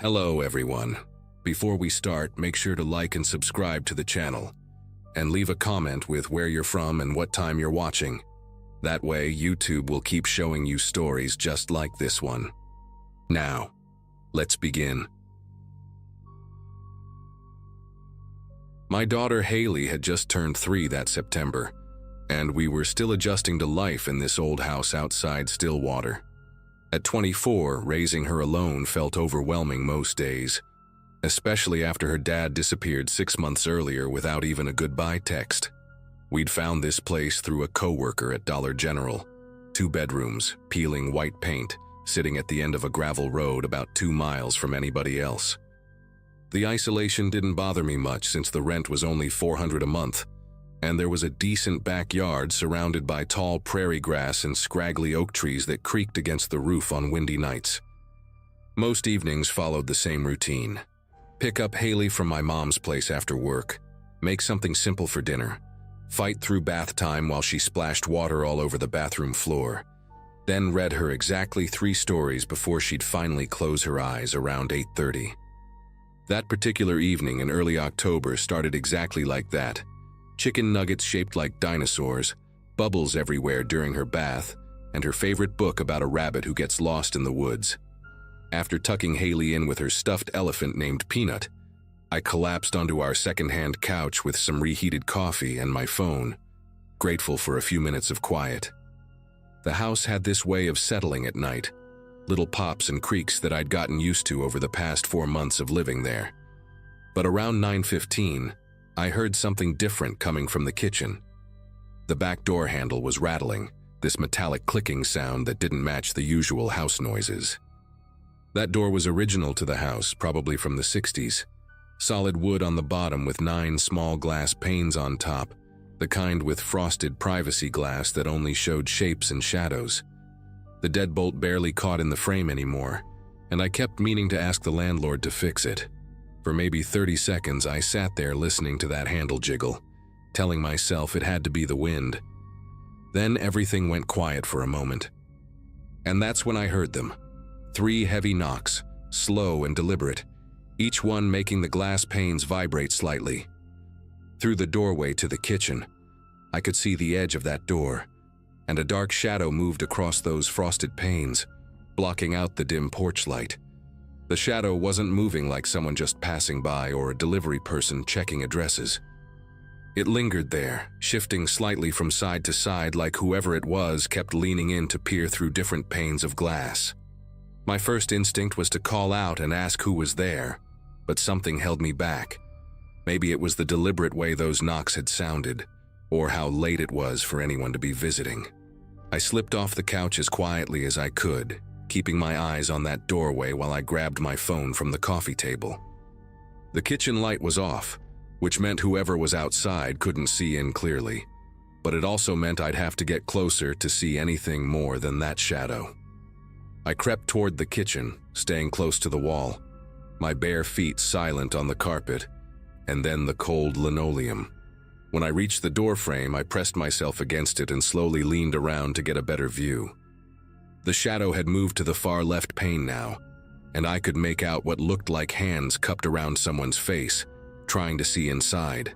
Hello everyone. Before we start, make sure to like and subscribe to the channel, and leave a comment with where you're from and what time you're watching. That way, YouTube will keep showing you stories just like this one. Now, let's begin. My daughter Haley had just turned 3 that September, and we were still adjusting to life in this old house outside Stillwater. At 24, raising her alone felt overwhelming most days, especially after her dad disappeared 6 months earlier without even a goodbye text. We'd found this place through a coworker at Dollar General. 2 bedrooms, peeling white paint, sitting at the end of a gravel road about 2 miles from anybody else. The isolation didn't bother me much since the rent was only $400 a month, and there was a decent backyard surrounded by tall prairie grass and scraggly oak trees that creaked against the roof on windy nights. Most evenings followed the same routine. Pick up Haley from my mom's place after work, make something simple for dinner, fight through bath time while she splashed water all over the bathroom floor, then read her exactly 3 stories before she'd finally close her eyes around 8:30. That particular evening in early October started exactly like that. Chicken nuggets shaped like dinosaurs, bubbles everywhere during her bath, and her favorite book about a rabbit who gets lost in the woods. After tucking Haley in with her stuffed elephant named Peanut, I collapsed onto our second-hand couch with some reheated coffee and my phone, grateful for a few minutes of quiet. The house had this way of settling at night, little pops and creaks that I'd gotten used to over the past 4 months of living there. But around 9:15, I heard something different coming from the kitchen. The back door handle was rattling, this metallic clicking sound that didn't match the usual house noises. That door was original to the house, probably from the 60s. Solid wood on the bottom with 9 small glass panes on top, the kind with frosted privacy glass that only showed shapes and shadows. The deadbolt barely caught in the frame anymore, and I kept meaning to ask the landlord to fix it. For maybe 30 seconds, I sat there listening to that handle jiggle, telling myself it had to be the wind. Then everything went quiet for a moment. And that's when I heard them. 3 heavy knocks, slow and deliberate, each one making the glass panes vibrate slightly. Through the doorway to the kitchen, I could see the edge of that door, and a dark shadow moved across those frosted panes, blocking out the dim porch light. The shadow wasn't moving like someone just passing by or a delivery person checking addresses. It lingered there, shifting slightly from side to side like whoever it was kept leaning in to peer through different panes of glass. My first instinct was to call out and ask who was there, but something held me back. Maybe it was the deliberate way those knocks had sounded, or how late it was for anyone to be visiting. I slipped off the couch as quietly as I could, keeping my eyes on that doorway while I grabbed my phone from the coffee table. The kitchen light was off, which meant whoever was outside couldn't see in clearly, but it also meant I'd have to get closer to see anything more than that shadow. I crept toward the kitchen, staying close to the wall, my bare feet silent on the carpet, and then the cold linoleum. When I reached the door frame, I pressed myself against it and slowly leaned around to get a better view. The shadow had moved to the far left pane now, and I could make out what looked like hands cupped around someone's face, trying to see inside.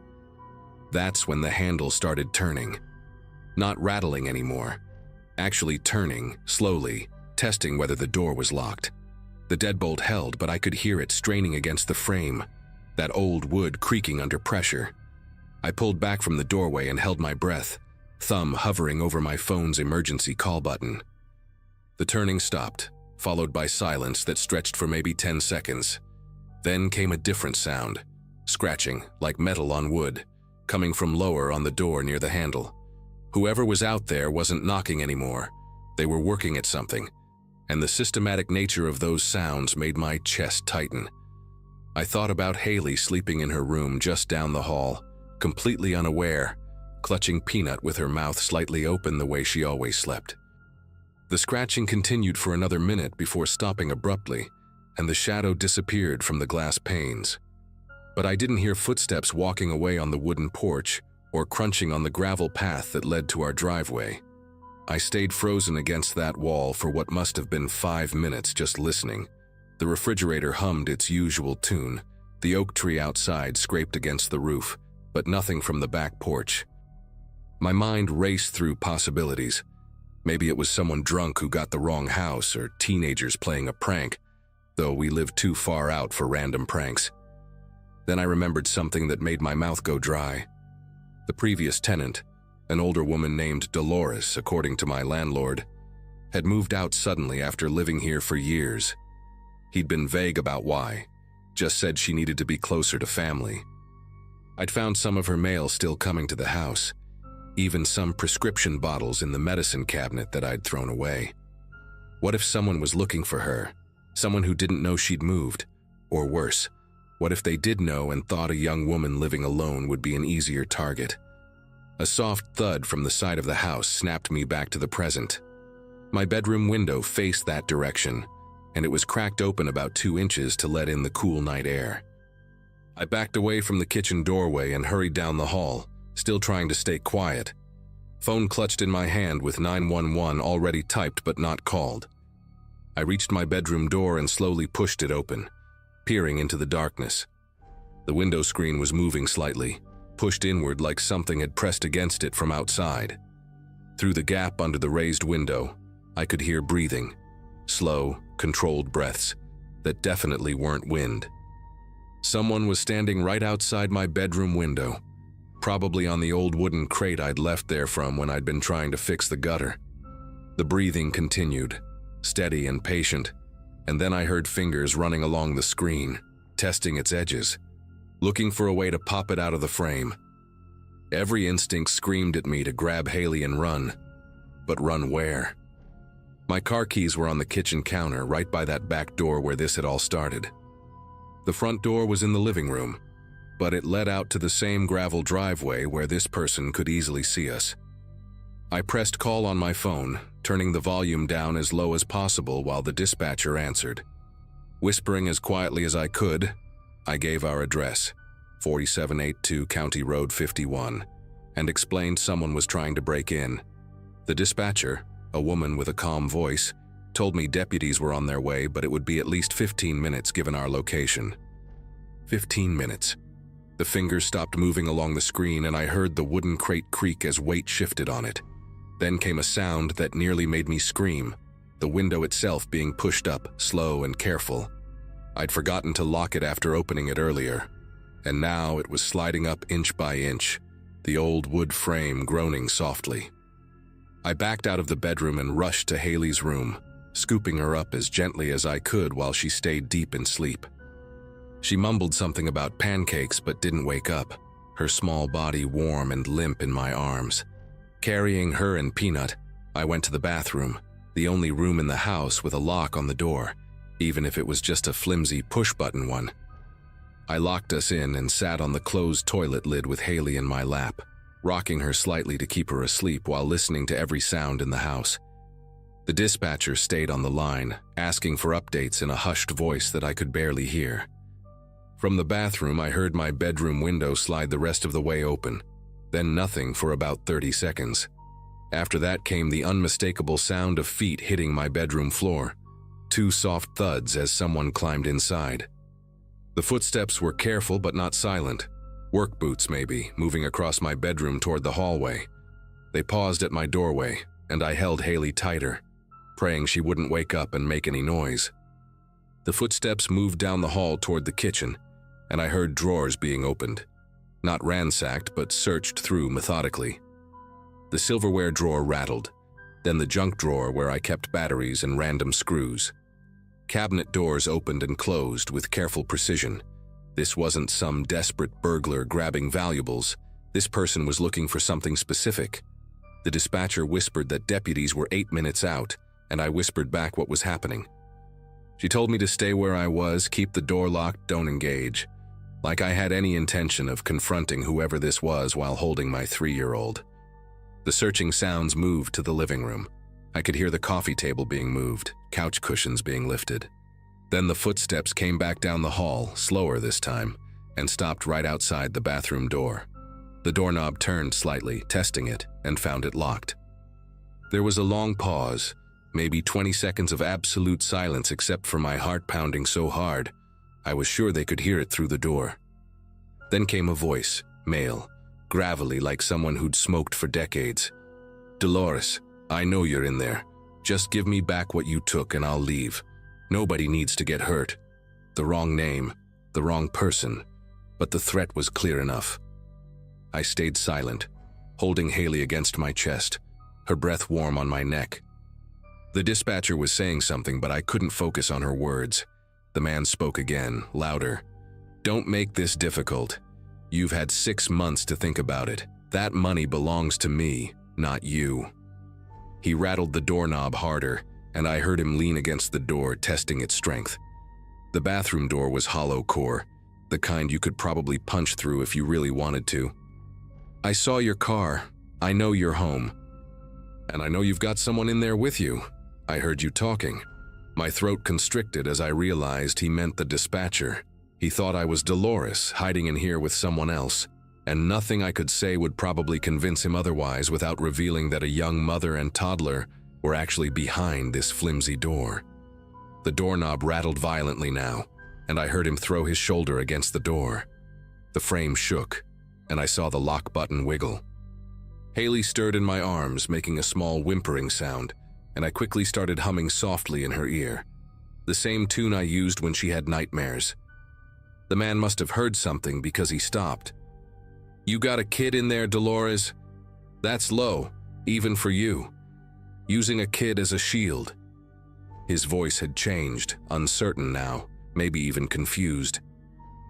That's when the handle started turning. Not rattling anymore, actually turning, slowly, testing whether the door was locked. The deadbolt held, but I could hear it straining against the frame, that old wood creaking under pressure. I pulled back from the doorway and held my breath, thumb hovering over my phone's emergency call button. The turning stopped, followed by silence that stretched for maybe 10 seconds. Then came a different sound, scratching like metal on wood, coming from lower on the door near the handle. Whoever was out there wasn't knocking anymore. They were working at something, and the systematic nature of those sounds made my chest tighten. I thought about Haley sleeping in her room just down the hall, completely unaware, clutching Peanut with her mouth slightly open the way she always slept. The scratching continued for another minute before stopping abruptly, and the shadow disappeared from the glass panes. But I didn't hear footsteps walking away on the wooden porch or crunching on the gravel path that led to our driveway. I stayed frozen against that wall for what must have been 5 minutes just listening, The refrigerator hummed its usual tune. The oak tree outside scraped against the roof, but nothing from the back porch. My mind raced through possibilities. Maybe it was someone drunk who got the wrong house, or teenagers playing a prank, though we lived too far out for random pranks. Then I remembered something that made my mouth go dry. The previous tenant, an older woman named Dolores, according to my landlord, had moved out suddenly after living here for years. He'd been vague about why, just said she needed to be closer to family. I'd found some of her mail still coming to the house, even some prescription bottles in the medicine cabinet that I'd thrown away. What if someone was looking for her, someone who didn't know she'd moved? Or worse, what if they did know and thought a young woman living alone would be an easier target? A soft thud from the side of the house snapped me back to the present. My bedroom window faced that direction, and it was cracked open about 2 inches to let in the cool night air. I backed away from the kitchen doorway and hurried down the hall, still trying to stay quiet. Phone clutched in my hand with 911 already typed but not called. I reached my bedroom door and slowly pushed it open, peering into the darkness. The window screen was moving slightly, pushed inward like something had pressed against it from outside. Through the gap under the raised window, I could hear breathing, slow, controlled breaths that definitely weren't wind. Someone was standing right outside my bedroom window, probably on the old wooden crate I'd left there from when I'd been trying to fix the gutter. The breathing continued, steady and patient, and then I heard fingers running along the screen, testing its edges, looking for a way to pop it out of the frame. Every instinct screamed at me to grab Haley and run, but run where? My car keys were on the kitchen counter right by that back door where this had all started. The front door was in the living room, but it led out to the same gravel driveway where this person could easily see us. I pressed call on my phone, turning the volume down as low as possible while the dispatcher answered. Whispering as quietly as I could, I gave our address, 4782 County Road 51, and explained someone was trying to break in. The dispatcher, a woman with a calm voice, told me deputies were on their way, but it would be at least 15 minutes given our location. 15 minutes. The fingers stopped moving along the screen and I heard the wooden crate creak as weight shifted on it. Then came a sound that nearly made me scream, the window itself being pushed up, slow and careful. I'd forgotten to lock it after opening it earlier, and now it was sliding up inch by inch, the old wood frame groaning softly. I backed out of the bedroom and rushed to Haley's room, scooping her up as gently as I could while she stayed deep in sleep. She mumbled something about pancakes but didn't wake up, her small body warm and limp in my arms. Carrying her and Peanut, I went to the bathroom, the only room in the house with a lock on the door, even if it was just a flimsy push-button one. I locked us in and sat on the closed toilet lid with Haley in my lap, rocking her slightly to keep her asleep while listening to every sound in the house. The dispatcher stayed on the line, asking for updates in a hushed voice that I could barely hear. From the bathroom, I heard my bedroom window slide the rest of the way open, then nothing for about 30 seconds. After that came the unmistakable sound of feet hitting my bedroom floor, 2 soft thuds as someone climbed inside. The footsteps were careful but not silent, work boots maybe, moving across my bedroom toward the hallway. They paused at my doorway, and I held Haley tighter, praying she wouldn't wake up and make any noise. The footsteps moved down the hall toward the kitchen, and I heard drawers being opened. Not ransacked, but searched through methodically. The silverware drawer rattled, then the junk drawer where I kept batteries and random screws. Cabinet doors opened and closed with careful precision. This wasn't some desperate burglar grabbing valuables. This person was looking for something specific. The dispatcher whispered that deputies were 8 minutes out, and I whispered back what was happening. She told me to stay where I was, keep the door locked, don't engage. Like I had any intention of confronting whoever this was while holding my 3-year-old. The searching sounds moved to the living room. I could hear the coffee table being moved, couch cushions being lifted. Then the footsteps came back down the hall, slower this time, and stopped right outside the bathroom door. The doorknob turned slightly, testing it, and found it locked. There was a long pause, Maybe 20 seconds of absolute silence except for my heart pounding so hard, I was sure they could hear it through the door. Then came a voice, male, gravelly like someone who'd smoked for decades. "Dolores, I know you're in there. Just give me back what you took and I'll leave. Nobody needs to get hurt." The wrong name, the wrong person, but the threat was clear enough. I stayed silent, holding Haley against my chest, her breath warm on my neck. The dispatcher was saying something, but I couldn't focus on her words. The man spoke again, louder. "Don't make this difficult. You've had 6 months to think about it. That money belongs to me, not you." He rattled the doorknob harder, and I heard him lean against the door, testing its strength. The bathroom door was hollow core, the kind you could probably punch through if you really wanted to. "I saw your car. I know you're home. And I know you've got someone in there with you. I heard you talking." My throat constricted as I realized he meant the dispatcher. He thought I was Dolores, hiding in here with someone else, and nothing I could say would probably convince him otherwise without revealing that a young mother and toddler were actually behind this flimsy door. The doorknob rattled violently now, and I heard him throw his shoulder against the door. The frame shook, and I saw the lock button wiggle. Haley stirred in my arms, making a small whimpering sound, and I quickly started humming softly in her ear, the same tune I used when she had nightmares. The man must have heard something because he stopped. "You got a kid in there, Dolores? That's low, even for you. Using a kid as a shield." His voice had changed, uncertain now, maybe even confused.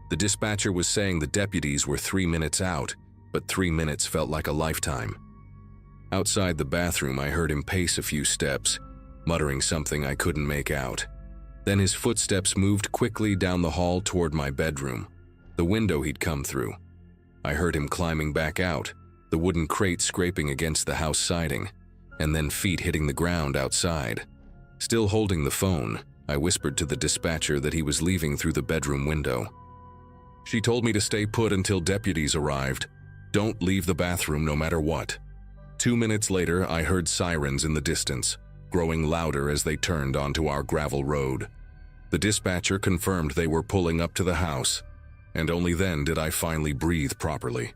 The dispatcher was saying the deputies were 3 minutes out, but 3 minutes felt like a lifetime. Outside the bathroom, I heard him pace a few steps, muttering something I couldn't make out. Then his footsteps moved quickly down the hall toward my bedroom, the window he'd come through. I heard him climbing back out, the wooden crate scraping against the house siding, and then feet hitting the ground outside. Still holding the phone, I whispered to the dispatcher that he was leaving through the bedroom window. "She told me to stay put until deputies arrived. Don't leave the bathroom no matter what." 2 minutes later, I heard sirens in the distance, growing louder as they turned onto our gravel road. The dispatcher confirmed they were pulling up to the house, and only then did I finally breathe properly.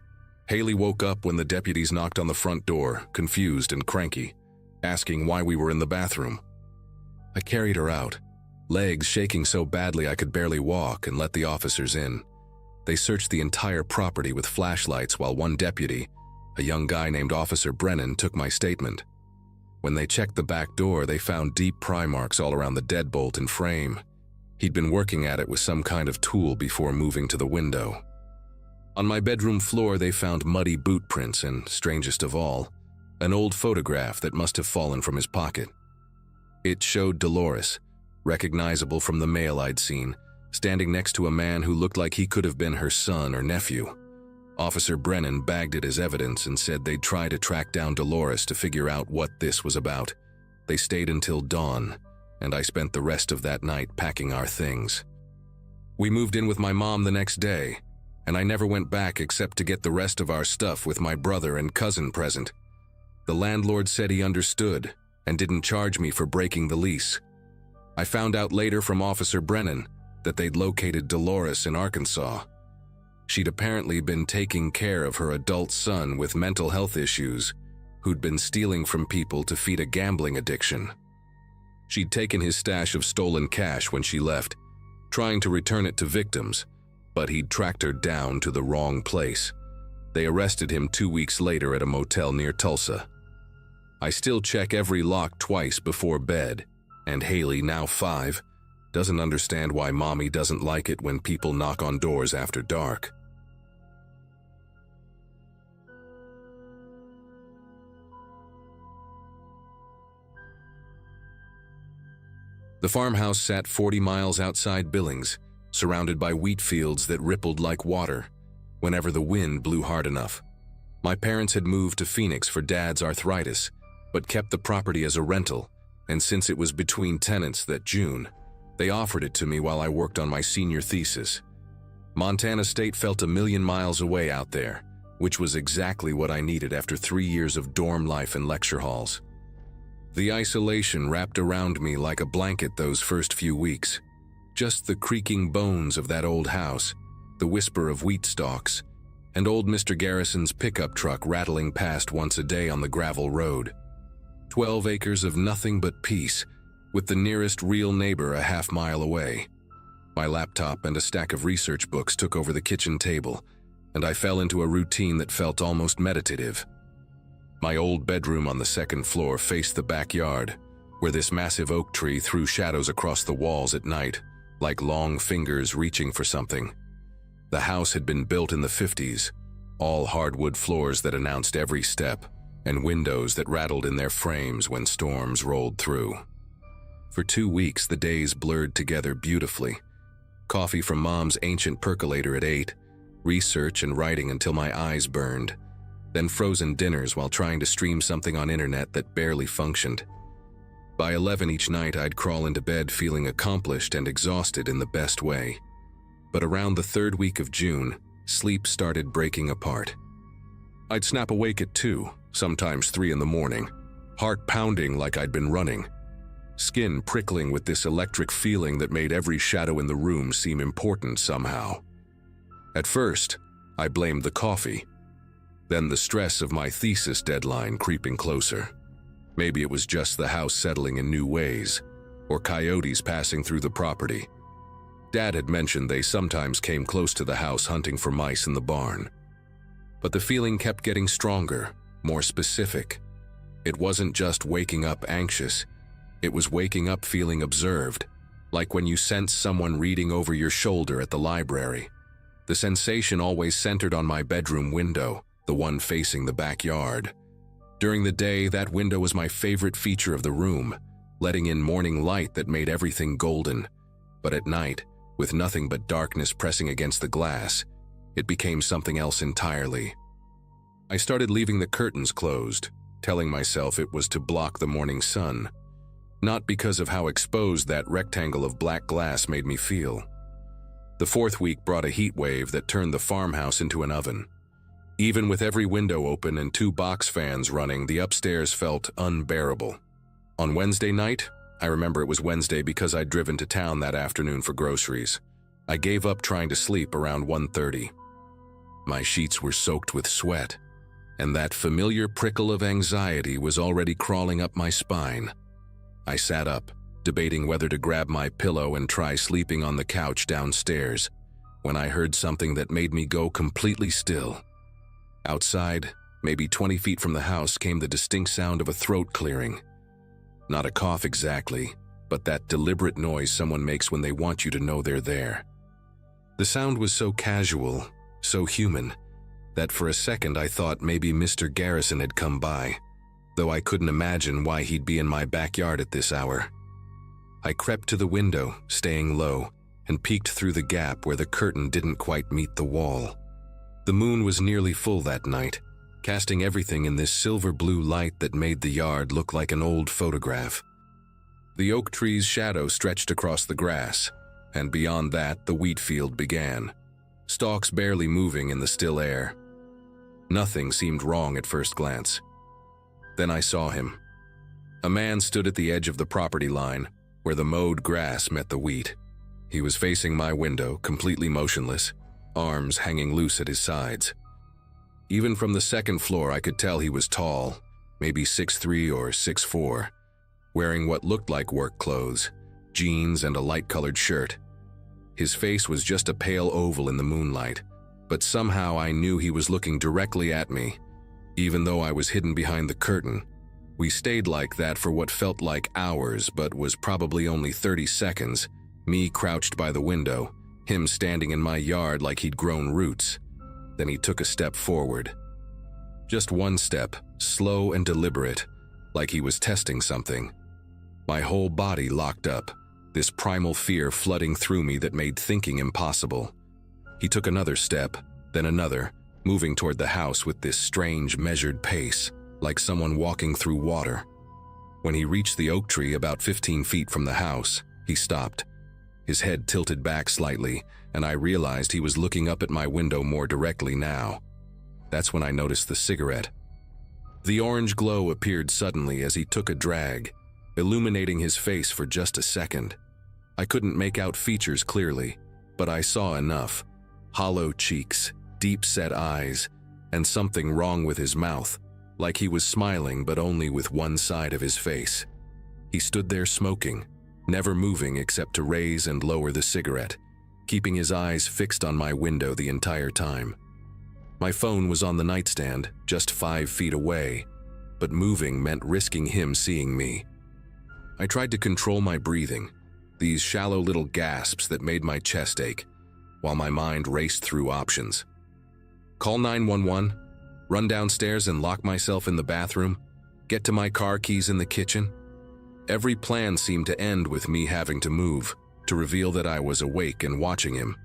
Haley woke up when the deputies knocked on the front door, confused and cranky, asking why we were in the bathroom. I carried her out, legs shaking so badly I could barely walk, and let the officers in. They searched the entire property with flashlights while one deputy, a young guy named Officer Brennan, took my statement. When they checked the back door, they found deep pry marks all around the deadbolt and frame. He'd been working at it with some kind of tool before moving to the window. On my bedroom floor, they found muddy boot prints and, strangest of all, an old photograph that must have fallen from his pocket. It showed Dolores, recognizable from the mail I'd seen, standing next to a man who looked like he could have been her son or nephew. Officer Brennan bagged it as evidence and said they'd try to track down Dolores to figure out what this was about. They stayed until dawn, and I spent the rest of that night packing our things. We moved in with my mom the next day, and I never went back except to get the rest of our stuff with my brother and cousin present. The landlord said he understood and didn't charge me for breaking the lease. I found out later from Officer Brennan that they'd located Dolores in Arkansas. She'd apparently been taking care of her adult son with mental health issues, who'd been stealing from people to feed a gambling addiction. She'd taken his stash of stolen cash when she left, trying to return it to victims, but he'd tracked her down to the wrong place. They arrested him 2 weeks later at a motel near Tulsa. I still check every lock twice before bed, and Haley, now 5, doesn't understand why Mommy doesn't like it when people knock on doors after dark. The farmhouse sat 40 miles outside Billings, surrounded by wheat fields that rippled like water whenever the wind blew hard enough. My parents had moved to Phoenix for Dad's arthritis, but kept the property as a rental, and since it was between tenants that June, they offered it to me while I worked on my senior thesis. Montana State felt a million miles away out there, which was exactly what I needed after 3 years of dorm life and lecture halls. The isolation wrapped around me like a blanket those first few weeks. Just the creaking bones of that old house, the whisper of wheat stalks, and old Mr. Garrison's pickup truck rattling past once a day on the gravel road. 12 acres of nothing but peace, with the nearest real neighbor a half-mile away. My laptop and a stack of research books took over the kitchen table, and I fell into a routine that felt almost meditative. My old bedroom on the second floor faced the backyard, where this massive oak tree threw shadows across the walls at night, like long fingers reaching for something. The house had been built in the 50s, all hardwood floors that announced every step, and windows that rattled in their frames when storms rolled through. For 2 weeks, the days blurred together beautifully. Coffee from Mom's ancient percolator at 8, research and writing until my eyes burned, then frozen dinners while trying to stream something on internet that barely functioned. By 11 each night, I'd crawl into bed feeling accomplished and exhausted in the best way. But around the 3rd week of June, sleep started breaking apart. I'd snap awake at 2, sometimes 3 in the morning, heart pounding like I'd been running, skin prickling with this electric feeling that made every shadow in the room seem important somehow. At first, I blamed the coffee, then the stress of my thesis deadline creeping closer. Maybe it was just the house settling in new ways, or coyotes passing through the property. Dad had mentioned they sometimes came close to the house hunting for mice in the barn. But the feeling kept getting stronger, more specific. It wasn't just waking up anxious, it was waking up feeling observed, like when you sense someone reading over your shoulder at the library. The sensation always centered on my bedroom window, the one facing the backyard. During the day, that window was my favorite feature of the room, letting in morning light that made everything golden. But at night, with nothing but darkness pressing against the glass, it became something else entirely. I started leaving the curtains closed, telling myself it was to block the morning sun, not because of how exposed that rectangle of black glass made me feel. The 4th week brought a heat wave that turned the farmhouse into an oven. Even with every window open and 2 box fans running, the upstairs felt unbearable. On Wednesday night, I remember it was Wednesday because I'd driven to town that afternoon for groceries, I gave up trying to sleep around 1:30. My sheets were soaked with sweat, and that familiar prickle of anxiety was already crawling up my spine. I sat up, debating whether to grab my pillow and try sleeping on the couch downstairs, when I heard something that made me go completely still. Outside, maybe 20 feet from the house, came the distinct sound of a throat clearing. Not a cough exactly, but that deliberate noise someone makes when they want you to know they're there. The sound was so casual, so human, that for a second I thought maybe Mr. Garrison had come by, though I couldn't imagine why he'd be in my backyard at this hour. I crept to the window, staying low, and peeked through the gap where the curtain didn't quite meet the wall. The moon was nearly full that night, casting everything in this silver-blue light that made the yard look like an old photograph. The oak tree's shadow stretched across the grass, and beyond that the wheat field began, stalks barely moving in the still air. Nothing seemed wrong at first glance. Then I saw him. A man stood at the edge of the property line, where the mowed grass met the wheat. He was facing my window, completely motionless, arms hanging loose at his sides. Even from the second floor, I could tell he was tall, maybe 6'3" or 6'4", wearing what looked like work clothes, jeans and a light-colored shirt. His face was just a pale oval in the moonlight, but somehow I knew he was looking directly at me, even though I was hidden behind the curtain. We stayed like that for what felt like hours, but was probably only 30 seconds, me crouched by the window, him standing in my yard like he'd grown roots. Then he took a step forward. Just one step, slow and deliberate, like he was testing something. My whole body locked up, this primal fear flooding through me that made thinking impossible. He took another step, then another, moving toward the house with this strange, measured pace, like someone walking through water. When he reached the oak tree about 15 feet from the house, he stopped. His head tilted back slightly, and I realized he was looking up at my window more directly now. That's when I noticed the cigarette. The orange glow appeared suddenly as he took a drag, illuminating his face for just a second. I couldn't make out features clearly, but I saw enough. Hollow cheeks, deep-set eyes, and something wrong with his mouth, like he was smiling but only with one side of his face. He stood there smoking, never moving except to raise and lower the cigarette, keeping his eyes fixed on my window the entire time. My phone was on the nightstand, just 5 feet away, but moving meant risking him seeing me. I tried to control my breathing, these shallow little gasps that made my chest ache, while my mind raced through options. Call 911, run downstairs and lock myself in the bathroom, get to my car keys in the kitchen. Every plan seemed to end with me having to move, to reveal that I was awake and watching him.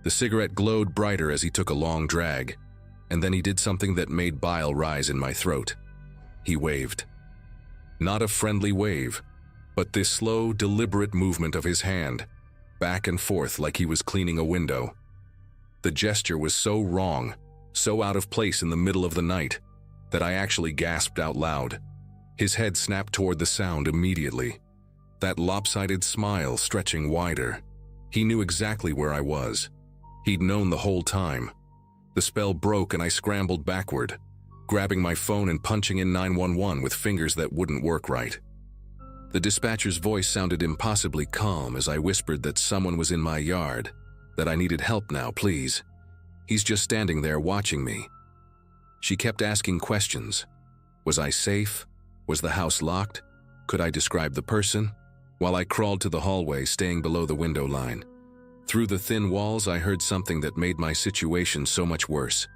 The cigarette glowed brighter as he took a long drag, and then he did something that made bile rise in my throat. He waved. Not a friendly wave, but this slow, deliberate movement of his hand, back and forth like he was cleaning a window. The gesture was so wrong, so out of place in the middle of the night, that I actually gasped out loud. His head snapped toward the sound immediately, that lopsided smile stretching wider. He knew exactly where I was. He'd known the whole time. The spell broke and I scrambled backward, grabbing my phone and punching in 911 with fingers that wouldn't work right. The dispatcher's voice sounded impossibly calm as I whispered that someone was in my yard, that I needed help now, please. He's just standing there watching me. She kept asking questions. Was I safe? Was the house locked? Could I describe the person? While I crawled to the hallway, staying below the window line. Through the thin walls, I heard something that made my situation so much worse.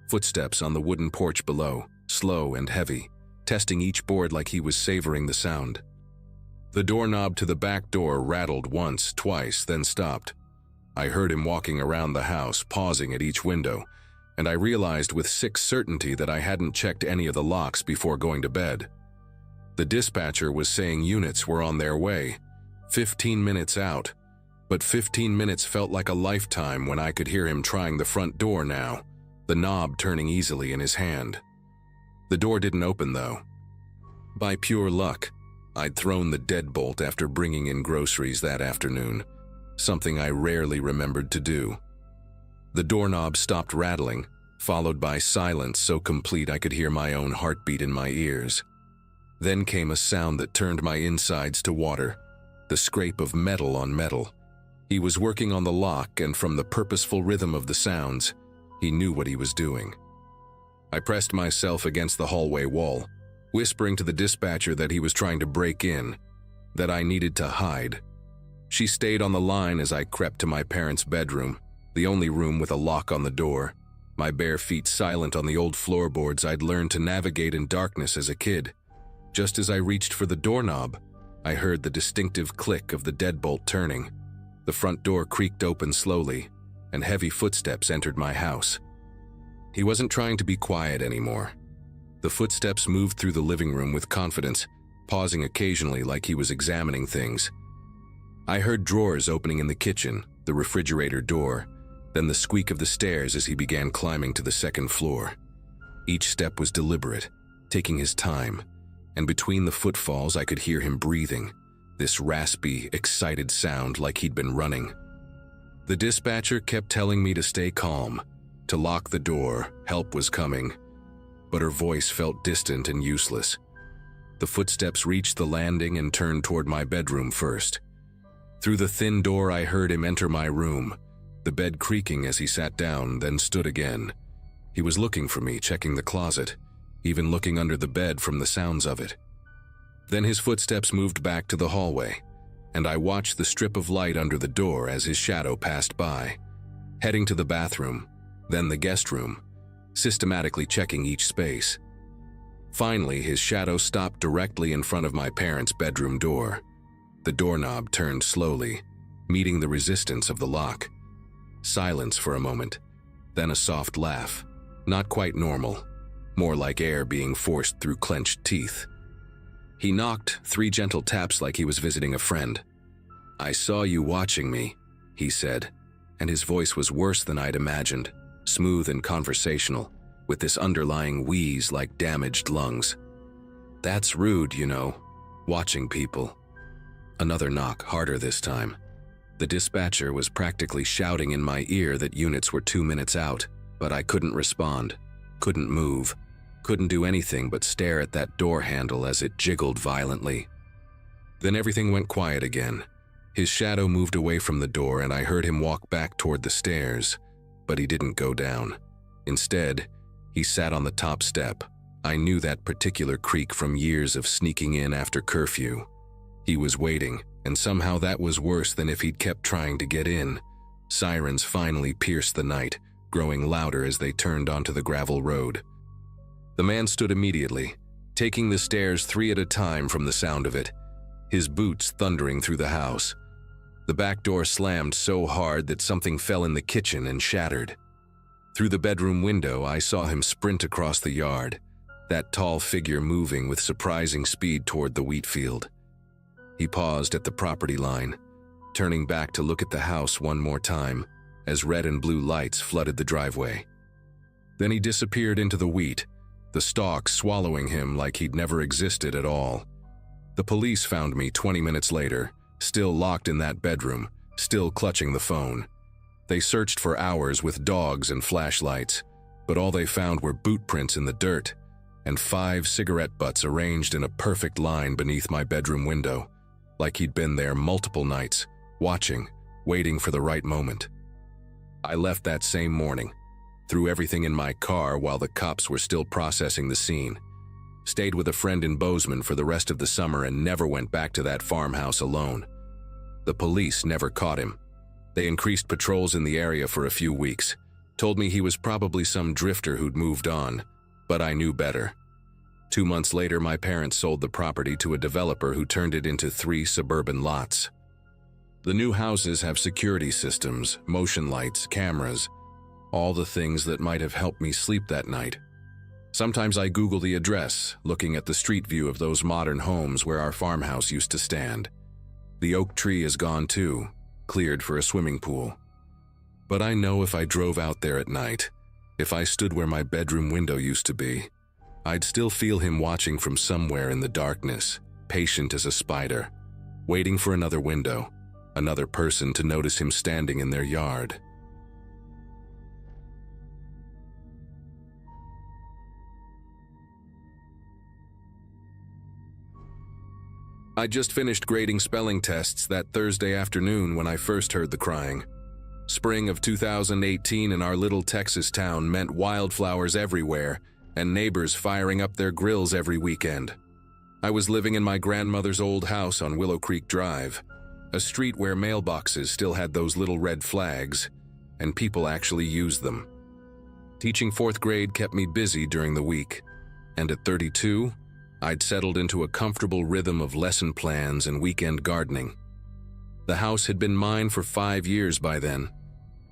Footsteps on the wooden porch below, slow and heavy, testing each board like he was savoring the sound. The doorknob to the back door rattled once, twice, then stopped. I heard him walking around the house, pausing at each window, and I realized with sick certainty that I hadn't checked any of the locks before going to bed. The dispatcher was saying units were on their way, 15 minutes out, but 15 minutes felt like a lifetime when I could hear him trying the front door now, the knob turning easily in his hand. The door didn't open though. By pure luck, I'd thrown the deadbolt after bringing in groceries that afternoon, something I rarely remembered to do. The doorknob stopped rattling, followed by silence so complete I could hear my own heartbeat in my ears. Then came a sound that turned my insides to water, the scrape of metal on metal. He was working on the lock, and from the purposeful rhythm of the sounds, he knew what he was doing. I pressed myself against the hallway wall, whispering to the dispatcher that he was trying to break in, that I needed to hide. She stayed on the line as I crept to my parents' bedroom, the only room with a lock on the door, my bare feet silent on the old floorboards I'd learned to navigate in darkness as a kid. Just as I reached for the doorknob, I heard the distinctive click of the deadbolt turning. The front door creaked open slowly, and heavy footsteps entered my house. He wasn't trying to be quiet anymore. The footsteps moved through the living room with confidence, pausing occasionally like he was examining things. I heard drawers opening in the kitchen, the refrigerator door, then the squeak of the stairs as he began climbing to the second floor. Each step was deliberate, taking his time, and between the footfalls I could hear him breathing, this raspy, excited sound like he'd been running. The dispatcher kept telling me to stay calm, to lock the door, help was coming, but her voice felt distant and useless. The footsteps reached the landing and turned toward my bedroom first. Through the thin door I heard him enter my room, the bed creaking as he sat down, then stood again. He was looking for me, checking the closet, even looking under the bed from the sounds of it. Then his footsteps moved back to the hallway, and I watched the strip of light under the door as his shadow passed by, heading to the bathroom, then the guest room, systematically checking each space. Finally, his shadow stopped directly in front of my parents' bedroom door. The doorknob turned slowly, meeting the resistance of the lock. Silence for a moment, then a soft laugh, not quite normal, more like air being forced through clenched teeth. He knocked, 3 gentle taps like he was visiting a friend. "I saw you watching me," he said, and his voice was worse than I'd imagined, smooth and conversational, with this underlying wheeze like damaged lungs. That's rude, you know, watching people. Another knock, harder this time. The dispatcher was practically shouting in my ear that units were 2 minutes out, but I couldn't respond, couldn't move, couldn't do anything but stare at that door handle as it jiggled violently. Then everything went quiet again. His shadow moved away from the door and I heard him walk back toward the stairs, but he didn't go down. Instead, he sat on the top step. I knew that particular creak from years of sneaking in after curfew. He was waiting, and somehow that was worse than if he'd kept trying to get in. Sirens finally pierced the night, growing louder as they turned onto the gravel road. The man stood immediately, taking the stairs 3 at a time from the sound of it, his boots thundering through the house. The back door slammed so hard that something fell in the kitchen and shattered. Through the bedroom window, I saw him sprint across the yard, that tall figure moving with surprising speed toward the wheat field. He paused at the property line, turning back to look at the house one more time as red and blue lights flooded the driveway. Then he disappeared into the wheat, the stalk swallowing him like he'd never existed at all. The police found me 20 minutes later, still locked in that bedroom, still clutching the phone. They searched for hours with dogs and flashlights, but all they found were boot prints in the dirt and 5 cigarette butts arranged in a perfect line beneath my bedroom window, like he'd been there multiple nights, watching, waiting for the right moment. I left that same morning, threw everything in my car while the cops were still processing the scene, stayed with a friend in Bozeman for the rest of the summer and never went back to that farmhouse alone. The police never caught him. They increased patrols in the area for a few weeks, told me he was probably some drifter who'd moved on, but I knew better. 2 months later, my parents sold the property to a developer who turned it into 3 suburban lots. The new houses have security systems, motion lights, cameras, all the things that might have helped me sleep that night. Sometimes I Google the address, looking at the street view of those modern homes where our farmhouse used to stand. The oak tree is gone too, cleared for a swimming pool. But I know if I drove out there at night, if I stood where my bedroom window used to be, I'd still feel him watching from somewhere in the darkness, patient as a spider, waiting for another window, another person to notice him standing in their yard. I just finished grading spelling tests that Thursday afternoon when I first heard the crying. Spring of 2018 in our little Texas town meant wildflowers everywhere and neighbors firing up their grills every weekend. I was living in my grandmother's old house on Willow Creek Drive, a street where mailboxes still had those little red flags, and people actually used them. Teaching 4th grade kept me busy during the week, and at 32, I'd settled into a comfortable rhythm of lesson plans and weekend gardening. The house had been mine for 5 years by then,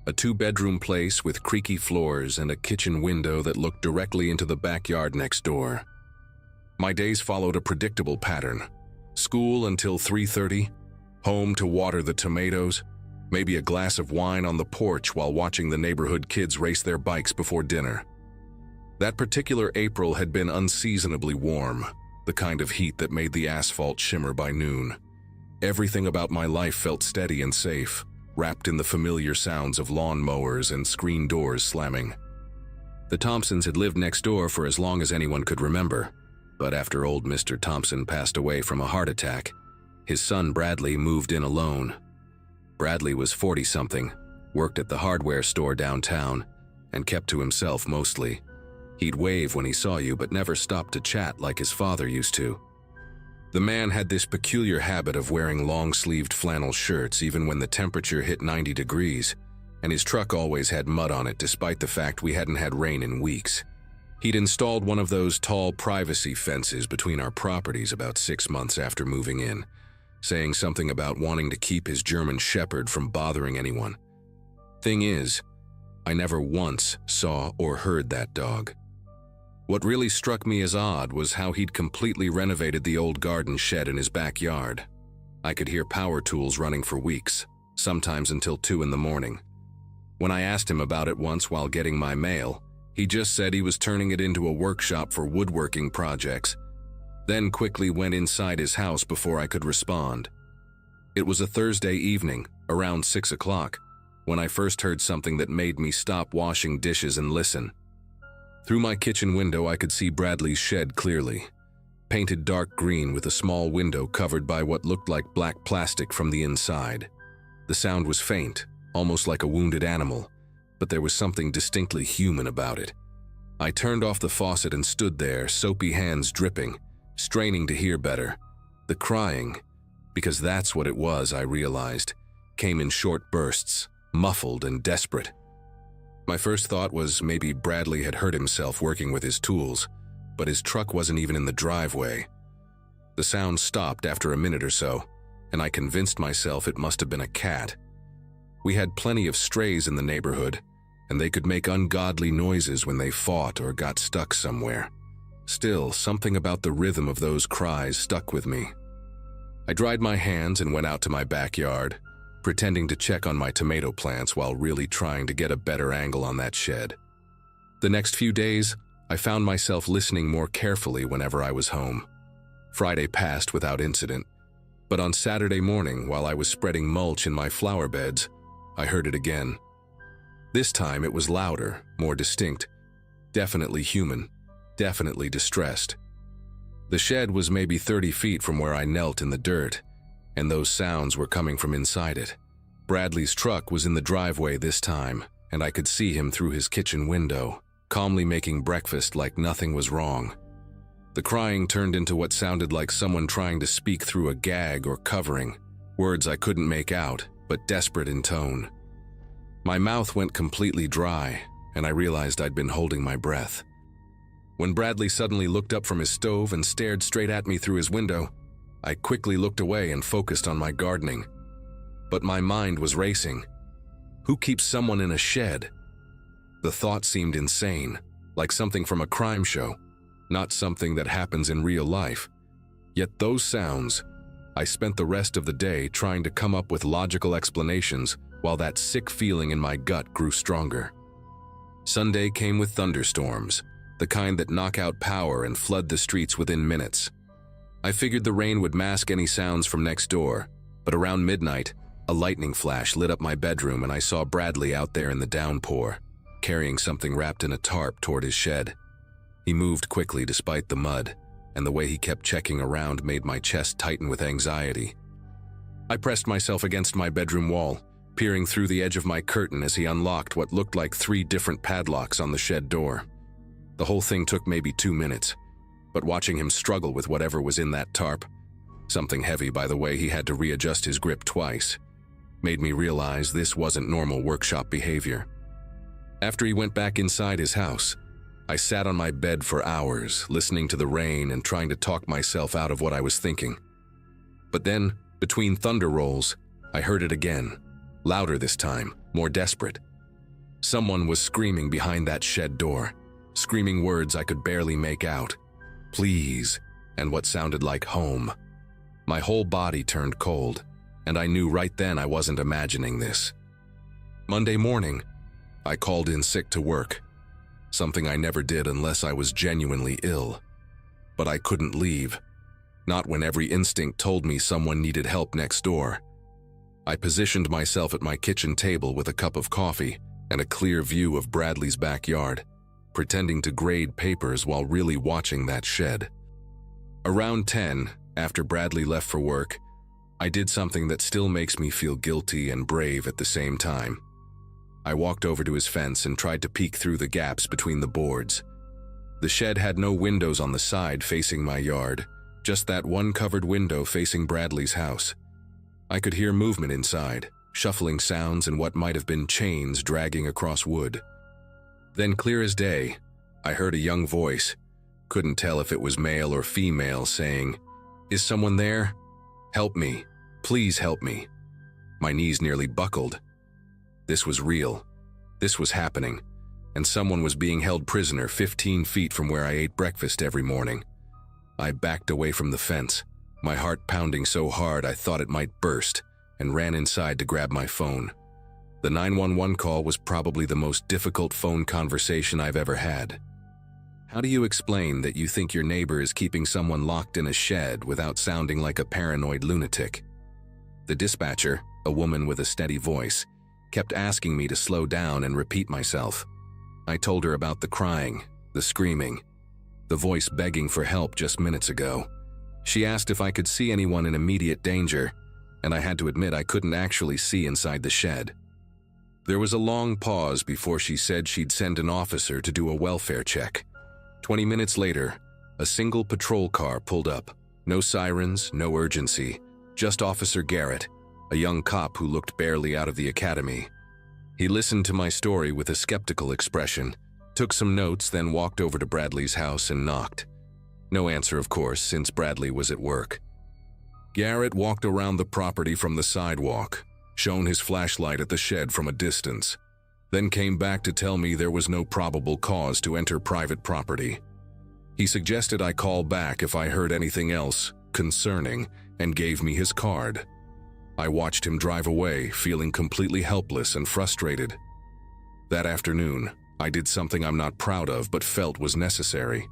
a 2-bedroom place with creaky floors and a kitchen window that looked directly into the backyard next door. My days followed a predictable pattern. School until 3:30, home to water the tomatoes, maybe a glass of wine on the porch while watching the neighborhood kids race their bikes before dinner. That particular April had been unseasonably warm, the kind of heat that made the asphalt shimmer by noon. Everything about my life felt steady and safe, wrapped in the familiar sounds of lawn mowers and screen doors slamming. The Thompsons had lived next door for as long as anyone could remember, but after old Mr. Thompson passed away from a heart attack, his son Bradley moved in alone. Bradley was 40-something, worked at the hardware store downtown, and kept to himself mostly. He'd wave when he saw you but never stopped to chat like his father used to. The man had this peculiar habit of wearing long-sleeved flannel shirts even when the temperature hit 90 degrees, and his truck always had mud on it despite the fact we hadn't had rain in weeks. He'd installed one of those tall privacy fences between our properties about 6 months after moving in, saying something about wanting to keep his German Shepherd from bothering anyone. Thing is, I never once saw or heard that dog. What really struck me as odd was how he'd completely renovated the old garden shed in his backyard. I could hear power tools running for weeks, sometimes until 2 in the morning. When I asked him about it once while getting my mail, He just said he was turning it into a workshop for woodworking projects, then quickly went inside his house before I could respond. It was a Thursday evening, around 6 o'clock, when I first heard something that made me stop washing dishes and listen. Through my kitchen window, I could see Bradley's shed clearly, painted dark green with a small window covered by what looked like black plastic from the inside. The sound was faint, almost like a wounded animal, but there was something distinctly human about it. I turned off the faucet and stood there, soapy hands dripping, straining to hear better. The crying, because that's what it was, I realized, came in short bursts, muffled and desperate. My first thought was maybe Bradley had hurt himself working with his tools, but his truck wasn't even in the driveway. The sound stopped after a minute or so, and I convinced myself it must have been a cat. We had plenty of strays in the neighborhood, and they could make ungodly noises when they fought or got stuck somewhere. Still, something about the rhythm of those cries stuck with me. I dried my hands and went out to my backyard, pretending to check on my tomato plants while really trying to get a better angle on that shed. The next few days, I found myself listening more carefully whenever I was home. Friday passed without incident, but on Saturday morning, while I was spreading mulch in my flower beds, I heard it again. This time it was louder, more distinct, definitely human, definitely distressed. The shed was maybe 30 feet from where I knelt in the dirt, and those sounds were coming from inside it. Bradley's truck was in the driveway this time, and I could see him through his kitchen window, calmly making breakfast like nothing was wrong. The crying turned into what sounded like someone trying to speak through a gag or covering, words I couldn't make out, but desperate in tone. My mouth went completely dry, and I realized I'd been holding my breath. When Bradley suddenly looked up from his stove and stared straight at me through his window, I quickly looked away and focused on my gardening. But my mind was racing. Who keeps someone in a shed? The thought seemed insane, like something from a crime show, not something that happens in real life. Yet those sounds, I spent the rest of the day trying to come up with logical explanations while that sick feeling in my gut grew stronger. Sunday came with thunderstorms, the kind that knock out power and flood the streets within minutes. I figured the rain would mask any sounds from next door, but around midnight, a lightning flash lit up my bedroom and I saw Bradley out there in the downpour, carrying something wrapped in a tarp toward his shed. He moved quickly despite the mud, and the way he kept checking around made my chest tighten with anxiety. I pressed myself against my bedroom wall, peering through the edge of my curtain as he unlocked what looked like 3 different padlocks on the shed door. The whole thing took maybe 2 minutes, but watching him struggle with whatever was in that tarp, something heavy by the way he had to readjust his grip twice, made me realize this wasn't normal workshop behavior. After he went back inside his house, I sat on my bed for hours, listening to the rain and trying to talk myself out of what I was thinking. But then, between thunder rolls, I heard it again, louder this time, more desperate. Someone was screaming behind that shed door, screaming words I could barely make out. Please, and what sounded like home. My whole body turned cold, and I knew right then I wasn't imagining this. Monday morning, I called in sick to work, something I never did unless I was genuinely ill. But I couldn't leave, not when every instinct told me someone needed help next door. I positioned myself at my kitchen table with a cup of coffee and a clear view of Bradley's backyard, pretending to grade papers while really watching that shed. Around 10, after Bradley left for work, I did something that still makes me feel guilty and brave at the same time. I walked over to his fence and tried to peek through the gaps between the boards. The shed had no windows on the side facing my yard, just that one covered window facing Bradley's house. I could hear movement inside, shuffling sounds and what might have been chains dragging across wood. Then, clear as day, I heard a young voice, couldn't tell if it was male or female, saying, "Is someone there? Help me. Please help me." My knees nearly buckled. This was real. This was happening, and someone was being held prisoner 15 feet from where I ate breakfast every morning. I backed away from the fence, my heart pounding so hard I thought it might burst, and ran inside to grab my phone. The 911 call was probably the most difficult phone conversation I've ever had. How do you explain that you think your neighbor is keeping someone locked in a shed without sounding like a paranoid lunatic? The dispatcher, a woman with a steady voice, kept asking me to slow down and repeat myself. I told her about the crying, the screaming, the voice begging for help just minutes ago. She asked if I could see anyone in immediate danger, and I had to admit I couldn't actually see inside the shed. There was a long pause before she said she'd send an officer to do a welfare check. 20 minutes later, a single patrol car pulled up. No sirens, no urgency, just Officer Garrett, a young cop who looked barely out of the academy. He listened to my story with a skeptical expression, took some notes, then walked over to Bradley's house and knocked. No answer, of course, since Bradley was at work. Garrett walked around the property from the sidewalk, shone his flashlight at the shed from a distance, then came back to tell me there was no probable cause to enter private property. He suggested I call back if I heard anything else concerning and gave me his card. I watched him drive away, feeling completely helpless and frustrated. That afternoon, I did something I'm not proud of but felt was necessary.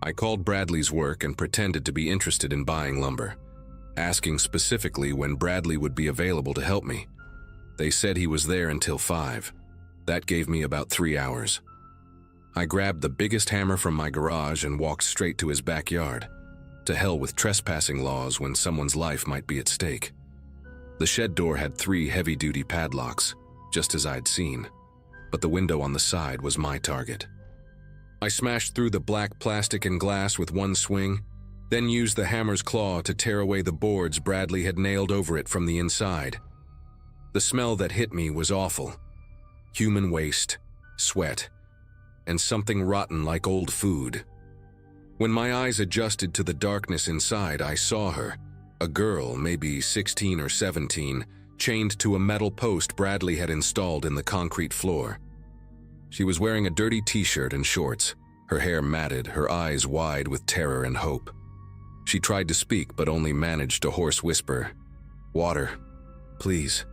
I called Bradley's work and pretended to be interested in buying lumber, asking specifically when Bradley would be available to help me. They said he was there until 5. That gave me about 3 hours. I grabbed the biggest hammer from my garage and walked straight to his backyard. To hell with trespassing laws when someone's life might be at stake. The shed door had 3 heavy-duty padlocks, just as I'd seen, but the window on the side was my target. I smashed through the black plastic and glass with one swing, then used the hammer's claw to tear away the boards Bradley had nailed over it from the inside. The smell that hit me was awful. Human waste, sweat, and something rotten like old food. When my eyes adjusted to the darkness inside, I saw her, a girl, maybe 16 or 17, chained to a metal post Bradley had installed in the concrete floor. She was wearing a dirty t-shirt and shorts, her hair matted, her eyes wide with terror and hope. She tried to speak but only managed a hoarse whisper, "Water, please."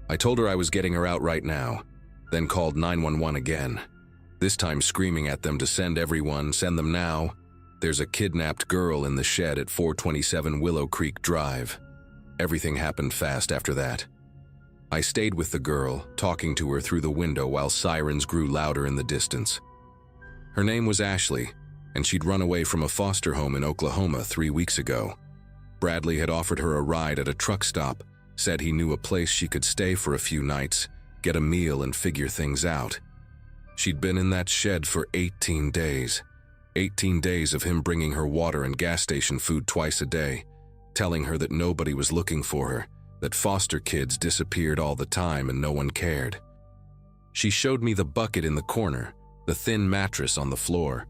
I told her I was getting her out right now, then called 911 again, this time screaming at them to send everyone, send them now. There's a kidnapped girl in the shed at 427 Willow Creek Drive. Everything happened fast after that. I stayed with the girl, talking to her through the window while sirens grew louder in the distance. Her name was Ashley, and she'd run away from a foster home in Oklahoma 3 weeks ago. Bradley had offered her a ride at a truck stop, said he knew a place she could stay for a few nights, get a meal and figure things out. She'd been in that shed for 18 days. 18 days of him bringing her water and gas station food twice a day, telling her that nobody was looking for her, that foster kids disappeared all the time and no one cared. She showed me the bucket in the corner, the thin mattress on the floor,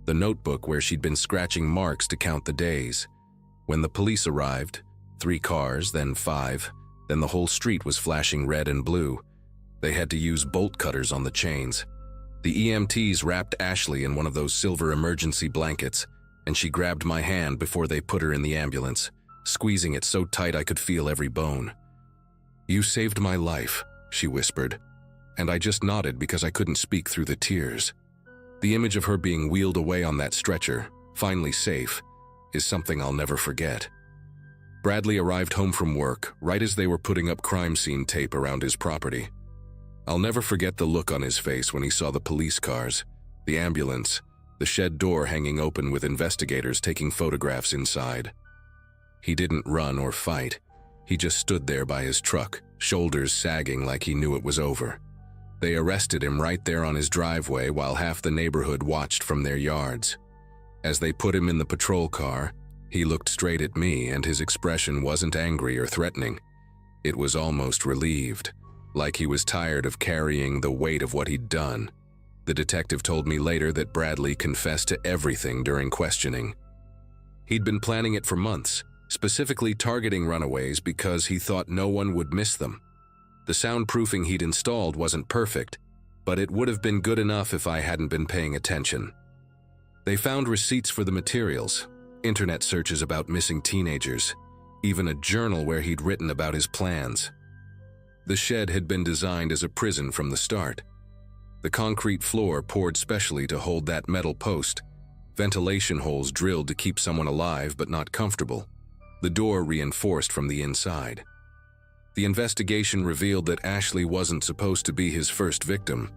the notebook where she'd been scratching marks to count the days. When the police arrived, 3 cars, then 5, then the whole street was flashing red and blue. They had to use bolt cutters on the chains. The EMTs wrapped Ashley in one of those silver emergency blankets, and she grabbed my hand before they put her in the ambulance, squeezing it so tight I could feel every bone. "You saved my life," she whispered, and I just nodded because I couldn't speak through the tears. The image of her being wheeled away on that stretcher, finally safe, is something I'll never forget. Bradley arrived home from work right as they were putting up crime scene tape around his property. I'll never forget the look on his face when he saw the police cars, the ambulance, the shed door hanging open with investigators taking photographs inside. He didn't run or fight. He just stood there by his truck, shoulders sagging like he knew it was over. They arrested him right there on his driveway while half the neighborhood watched from their yards. As they put him in the patrol car, he looked straight at me and his expression wasn't angry or threatening. It was almost relieved, like he was tired of carrying the weight of what he'd done. The detective told me later that Bradley confessed to everything during questioning. He'd been planning it for months, specifically targeting runaways because he thought no one would miss them. The soundproofing he'd installed wasn't perfect, but it would have been good enough if I hadn't been paying attention. They found receipts for the materials, internet searches about missing teenagers, even a journal where he'd written about his plans. The shed had been designed as a prison from the start. The concrete floor poured specially to hold that metal post, ventilation holes drilled to keep someone alive but not comfortable, the door reinforced from the inside. The investigation revealed that Ashley wasn't supposed to be his first victim.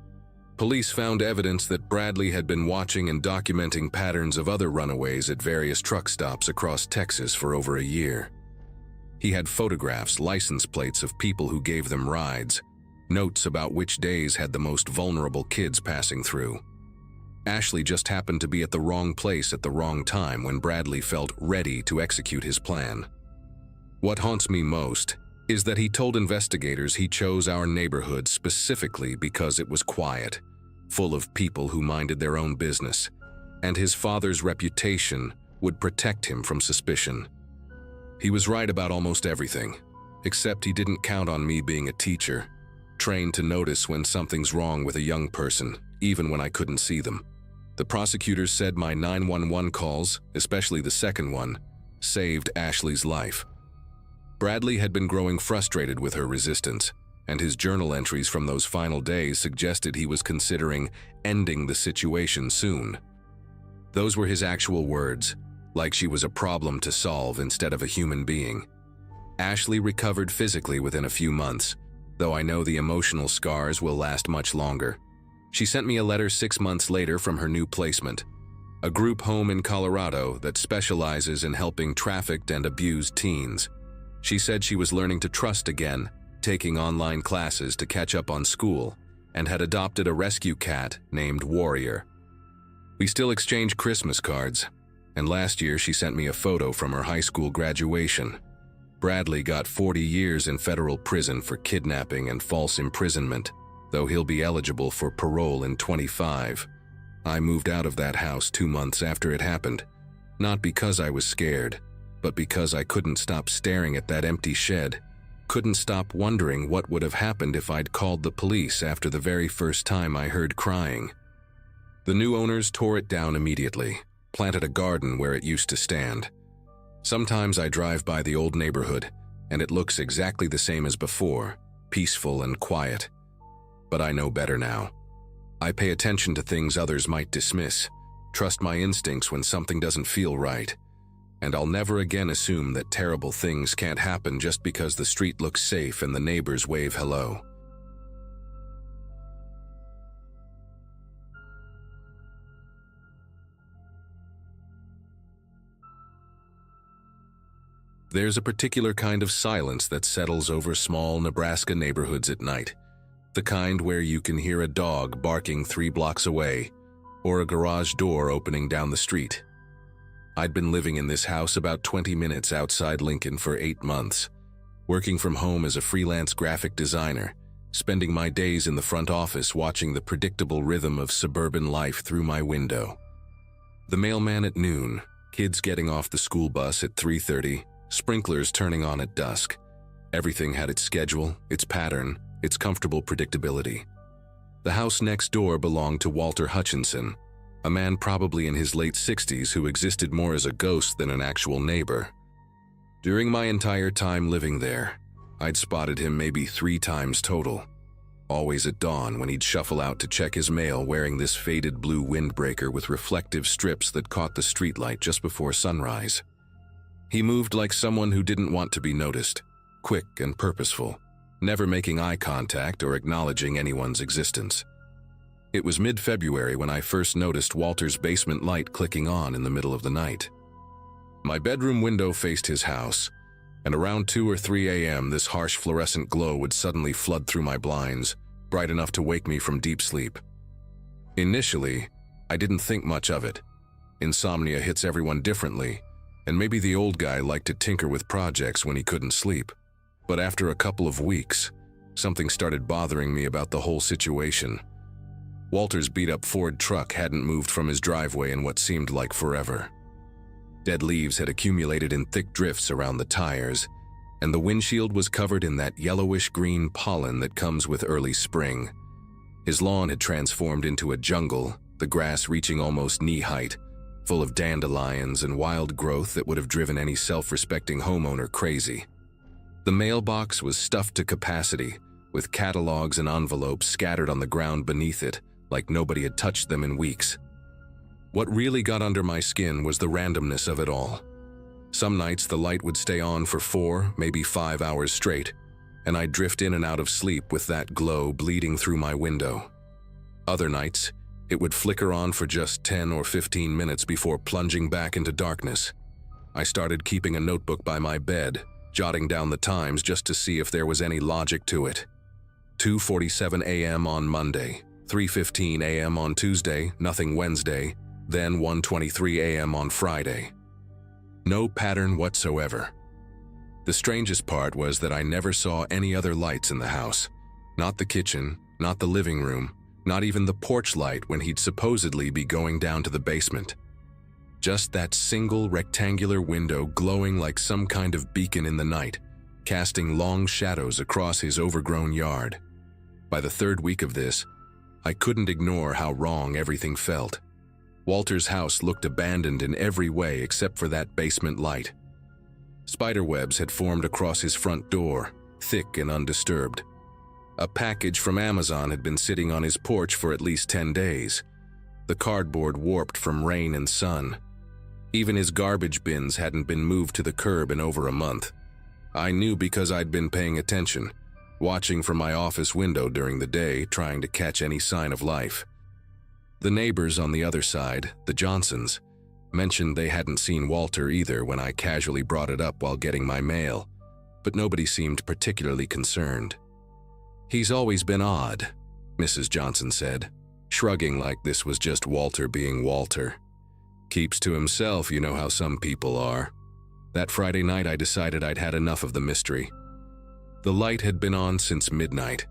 Police found evidence that Bradley had been watching and documenting patterns of other runaways at various truck stops across Texas for over a year. He had photographs, license plates of people who gave them rides, notes about which days had the most vulnerable kids passing through. Ashley just happened to be at the wrong place at the wrong time when Bradley felt ready to execute his plan. What haunts me most is that he told investigators he chose our neighborhood specifically because it was quiet, full of people who minded their own business, and his father's reputation would protect him from suspicion. He was right about almost everything, except he didn't count on me being a teacher, trained to notice when something's wrong with a young person, even when I couldn't see them. The prosecutors said my 911 calls, especially the second one, saved Ashley's life. Bradley had been growing frustrated with her resistance, and his journal entries from those final days suggested he was considering ending the situation soon. Those were his actual words, like she was a problem to solve instead of a human being. Ashley recovered physically within a few months, though I know the emotional scars will last much longer. She sent me a letter 6 months later from her new placement, a group home in Colorado that specializes in helping trafficked and abused teens. She said she was learning to trust again, taking online classes to catch up on school, and had adopted a rescue cat named Warrior. We still exchange Christmas cards, and last year she sent me a photo from her high school graduation. Bradley got 40 years in federal prison for kidnapping and false imprisonment, though he'll be eligible for parole in 25. I moved out of that house 2 months after it happened, not because I was scared, but because I couldn't stop staring at that empty shed, couldn't stop wondering what would have happened if I'd called the police after the very first time I heard crying. The new owners tore it down immediately, planted a garden where it used to stand. Sometimes I drive by the old neighborhood, and it looks exactly the same as before, peaceful and quiet. But I know better now. I pay attention to things others might dismiss, trust my instincts when something doesn't feel right, and I'll never again assume that terrible things can't happen just because the street looks safe and the neighbors wave hello. There's a particular kind of silence that settles over small Nebraska neighborhoods at night, the kind where you can hear a dog barking 3 blocks away, or a garage door opening down the street. I'd been living in this house about 20 minutes outside Lincoln for 8 months, working from home as a freelance graphic designer, spending my days in the front office watching the predictable rhythm of suburban life through my window. The mailman at noon, kids getting off the school bus at 3:30, sprinklers turning on at dusk. Everything had its schedule, its pattern, its comfortable predictability. The house next door belonged to Walter Hutchinson, a man probably in his late 60s who existed more as a ghost than an actual neighbor. During my entire time living there, I'd spotted him maybe 3 times total, always at dawn when he'd shuffle out to check his mail wearing this faded blue windbreaker with reflective strips that caught the streetlight just before sunrise. He moved like someone who didn't want to be noticed, quick and purposeful, never making eye contact or acknowledging anyone's existence. It was mid-February when I first noticed Walter's basement light clicking on in the middle of the night. My bedroom window faced his house, and around 2 or 3 a.m. this harsh fluorescent glow would suddenly flood through my blinds, bright enough to wake me from deep sleep. Initially, I didn't think much of it. Insomnia hits everyone differently, and maybe the old guy liked to tinker with projects when he couldn't sleep. But after a couple of weeks, something started bothering me about the whole situation. Walter's beat-up Ford truck hadn't moved from his driveway in what seemed like forever. Dead leaves had accumulated in thick drifts around the tires, and the windshield was covered in that yellowish-green pollen that comes with early spring. His lawn had transformed into a jungle, the grass reaching almost knee-height, full of dandelions and wild growth that would have driven any self-respecting homeowner crazy. The mailbox was stuffed to capacity, with catalogs and envelopes scattered on the ground beneath it, like nobody had touched them in weeks. What really got under my skin was the randomness of it all. Some nights the light would stay on for 4, maybe 5 hours straight, and I'd drift in and out of sleep with that glow bleeding through my window. Other nights, it would flicker on for just 10 or 15 minutes before plunging back into darkness. I started keeping a notebook by my bed, jotting down the times just to see if there was any logic to it. 2:47 a.m. on Monday, 3:15 a.m. on Tuesday, nothing Wednesday, then 1:23 a.m. on Friday. No pattern whatsoever. The strangest part was that I never saw any other lights in the house. Not the kitchen, not the living room, not even the porch light when he'd supposedly be going down to the basement. Just that single rectangular window glowing like some kind of beacon in the night, casting long shadows across his overgrown yard. By the 3rd week of this, I couldn't ignore how wrong everything felt. Walter's house looked abandoned in every way except for that basement light. Spiderwebs had formed across his front door, thick and undisturbed. A package from Amazon had been sitting on his porch for at least 10 days. The cardboard warped from rain and sun. Even his garbage bins hadn't been moved to the curb in over a month. I knew because I'd been paying attention, watching from my office window during the day, trying to catch any sign of life. The neighbors on the other side, the Johnsons, mentioned they hadn't seen Walter either when I casually brought it up while getting my mail, but nobody seemed particularly concerned. "He's always been odd," Mrs. Johnson said, shrugging like this was just Walter being Walter. "Keeps to himself, you know how some people are." That Friday night I decided I'd had enough of the mystery. The light had been on since midnight,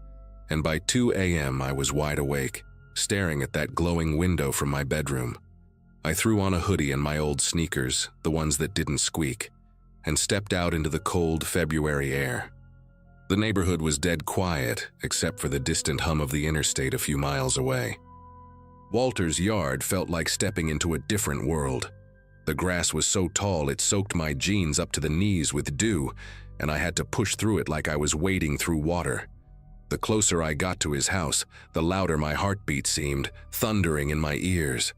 and by 2 a.m. I was wide awake, staring at that glowing window from my bedroom. I threw on a hoodie and my old sneakers, the ones that didn't squeak, and stepped out into the cold February air. The neighborhood was dead quiet, except for the distant hum of the interstate a few miles away. Walter's yard felt like stepping into a different world. The grass was so tall it soaked my jeans up to the knees with dew, and I had to push through it like I was wading through water. The closer I got to his house, the louder my heartbeat seemed, thundering in my ears.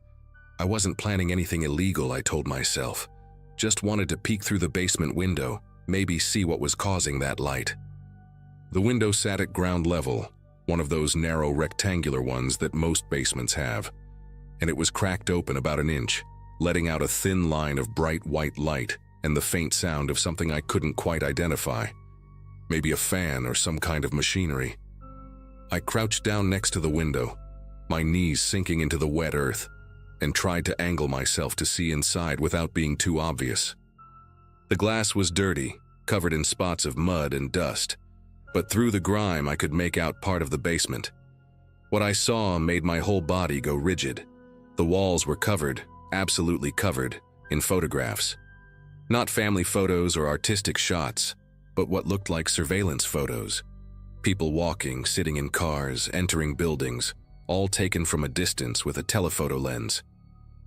I wasn't planning anything illegal, I told myself. Just wanted to peek through the basement window, maybe see what was causing that light. The window sat at ground level, one of those narrow rectangular ones that most basements have, and it was cracked open about an inch, letting out a thin line of bright white light and the faint sound of something I couldn't quite identify. Maybe a fan or some kind of machinery. I crouched down next to the window, my knees sinking into the wet earth, and tried to angle myself to see inside without being too obvious. The glass was dirty, covered in spots of mud and dust, but through the grime I could make out part of the basement. What I saw made my whole body go rigid. The walls were covered, absolutely covered, in photographs. Not family photos or artistic shots, but what looked like surveillance photos. People walking, sitting in cars, entering buildings, all taken from a distance with a telephoto lens.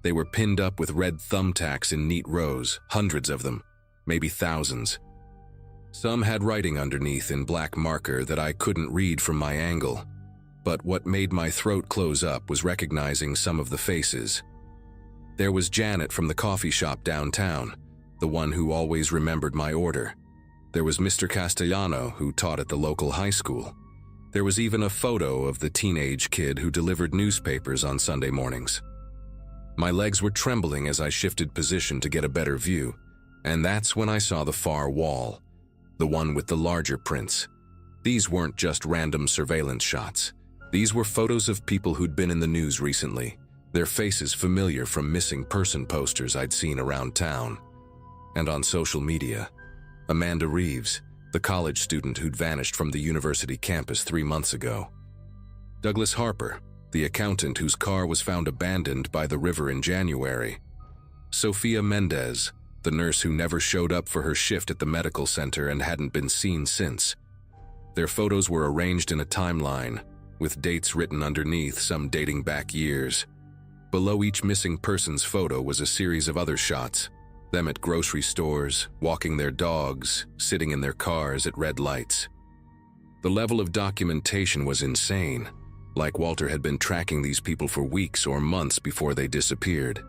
They were pinned up with red thumbtacks in neat rows, hundreds of them, maybe thousands. Some had writing underneath in black marker that I couldn't read from my angle, but what made my throat close up was recognizing some of the faces. There was Janet from the coffee shop downtown, the one who always remembered my order. There was Mr. Castellano, who taught at the local high school. There was even a photo of the teenage kid who delivered newspapers on Sunday mornings. My legs were trembling as I shifted position to get a better view, and that's when I saw the far wall, the one with the larger prints. These weren't just random surveillance shots. These were photos of people who'd been in the news recently, their faces familiar from missing person posters I'd seen around town. And on social media, Amanda Reeves, the college student who'd vanished from the university campus 3 months ago. Douglas Harper, the accountant whose car was found abandoned by the river in January. Sophia Mendez, the nurse who never showed up for her shift at the medical center and hadn't been seen since. Their photos were arranged in a timeline, with dates written underneath, some dating back years. Below each missing person's photo was a series of other shots. Them at grocery stores, walking their dogs, sitting in their cars at red lights. The level of documentation was insane, like Walter had been tracking these people for weeks or months before they disappeared.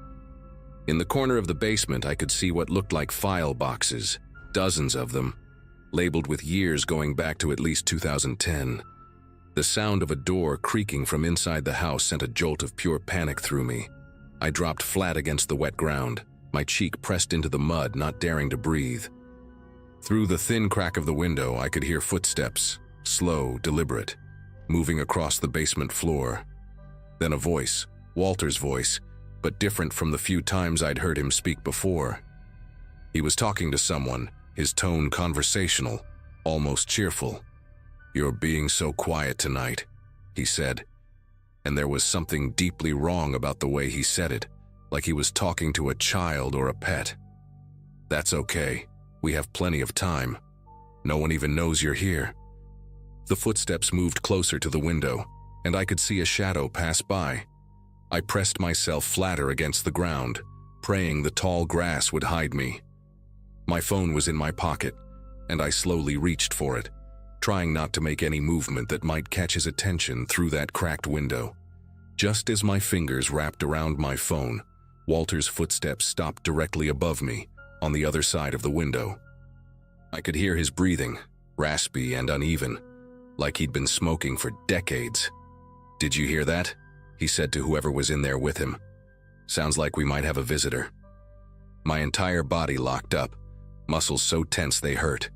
In the corner of the basement, I could see what looked like file boxes, dozens of them, labeled with years going back to at least 2010. The sound of a door creaking from inside the house sent a jolt of pure panic through me. I dropped flat against the wet ground, my cheek pressed into the mud, not daring to breathe. Through the thin crack of the window, I could hear footsteps, slow, deliberate, moving across the basement floor. Then a voice, Walter's voice, but different from the few times I'd heard him speak before. He was talking to someone, his tone conversational, almost cheerful. "You're being so quiet tonight," he said. And there was something deeply wrong about the way he said it, like he was talking to a child or a pet. "That's okay. We have plenty of time. No one even knows you're here." The footsteps moved closer to the window, and I could see a shadow pass by. I pressed myself flatter against the ground, praying the tall grass would hide me. My phone was in my pocket, and I slowly reached for it, trying not to make any movement that might catch his attention through that cracked window. Just as my fingers wrapped around my phone, Walter's footsteps stopped directly above me, on the other side of the window. I could hear his breathing, raspy and uneven, like he'd been smoking for decades. "Did you hear that?" he said to whoever was in there with him. "Sounds like we might have a visitor." My entire body locked up, muscles so tense they hurt.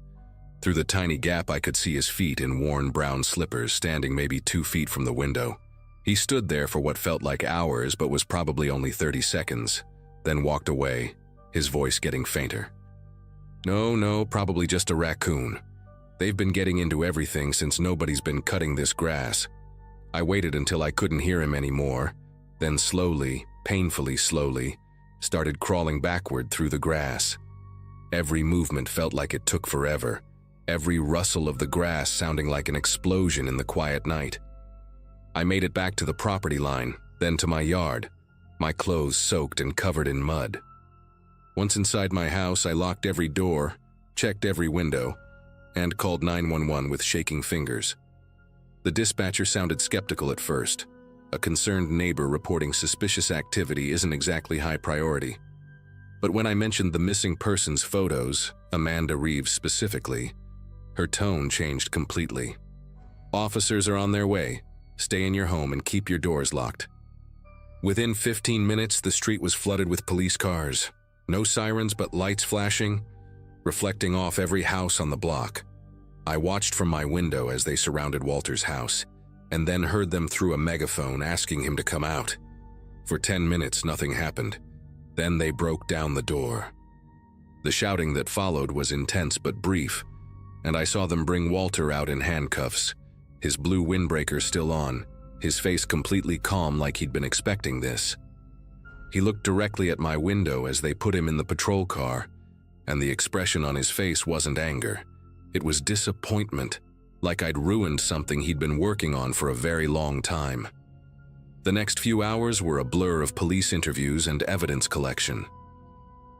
Through the tiny gap, I could see his feet in worn brown slippers standing maybe 2 feet from the window. He stood there for what felt like hours but was probably only 30 seconds, then walked away, his voice getting fainter. No, probably just a raccoon. They've been getting into everything since nobody's been cutting this grass." I waited until I couldn't hear him anymore, then slowly, painfully slowly, started crawling backward through the grass. Every movement felt like it took forever, every rustle of the grass sounding like an explosion in the quiet night. I made it back to the property line, then to my yard, my clothes soaked and covered in mud. Once inside my house, I locked every door, checked every window, and called 911 with shaking fingers. The dispatcher sounded skeptical at first. A concerned neighbor reporting suspicious activity isn't exactly high priority. But when I mentioned the missing person's photos, Amanda Reeves specifically, her tone changed completely. "Officers are on their way. Stay in your home and keep your doors locked." Within 15 minutes, the street was flooded with police cars. No sirens, but lights flashing, reflecting off every house on the block. I watched from my window as they surrounded Walter's house, and then heard them through a megaphone asking him to come out. For 10 minutes, nothing happened. Then they broke down the door. The shouting that followed was intense but brief, and I saw them bring Walter out in handcuffs, his blue windbreaker still on, his face completely calm like he'd been expecting this. He looked directly at my window as they put him in the patrol car, and the expression on his face wasn't anger. It was disappointment, like I'd ruined something he'd been working on for a very long time. The next few hours were a blur of police interviews and evidence collection.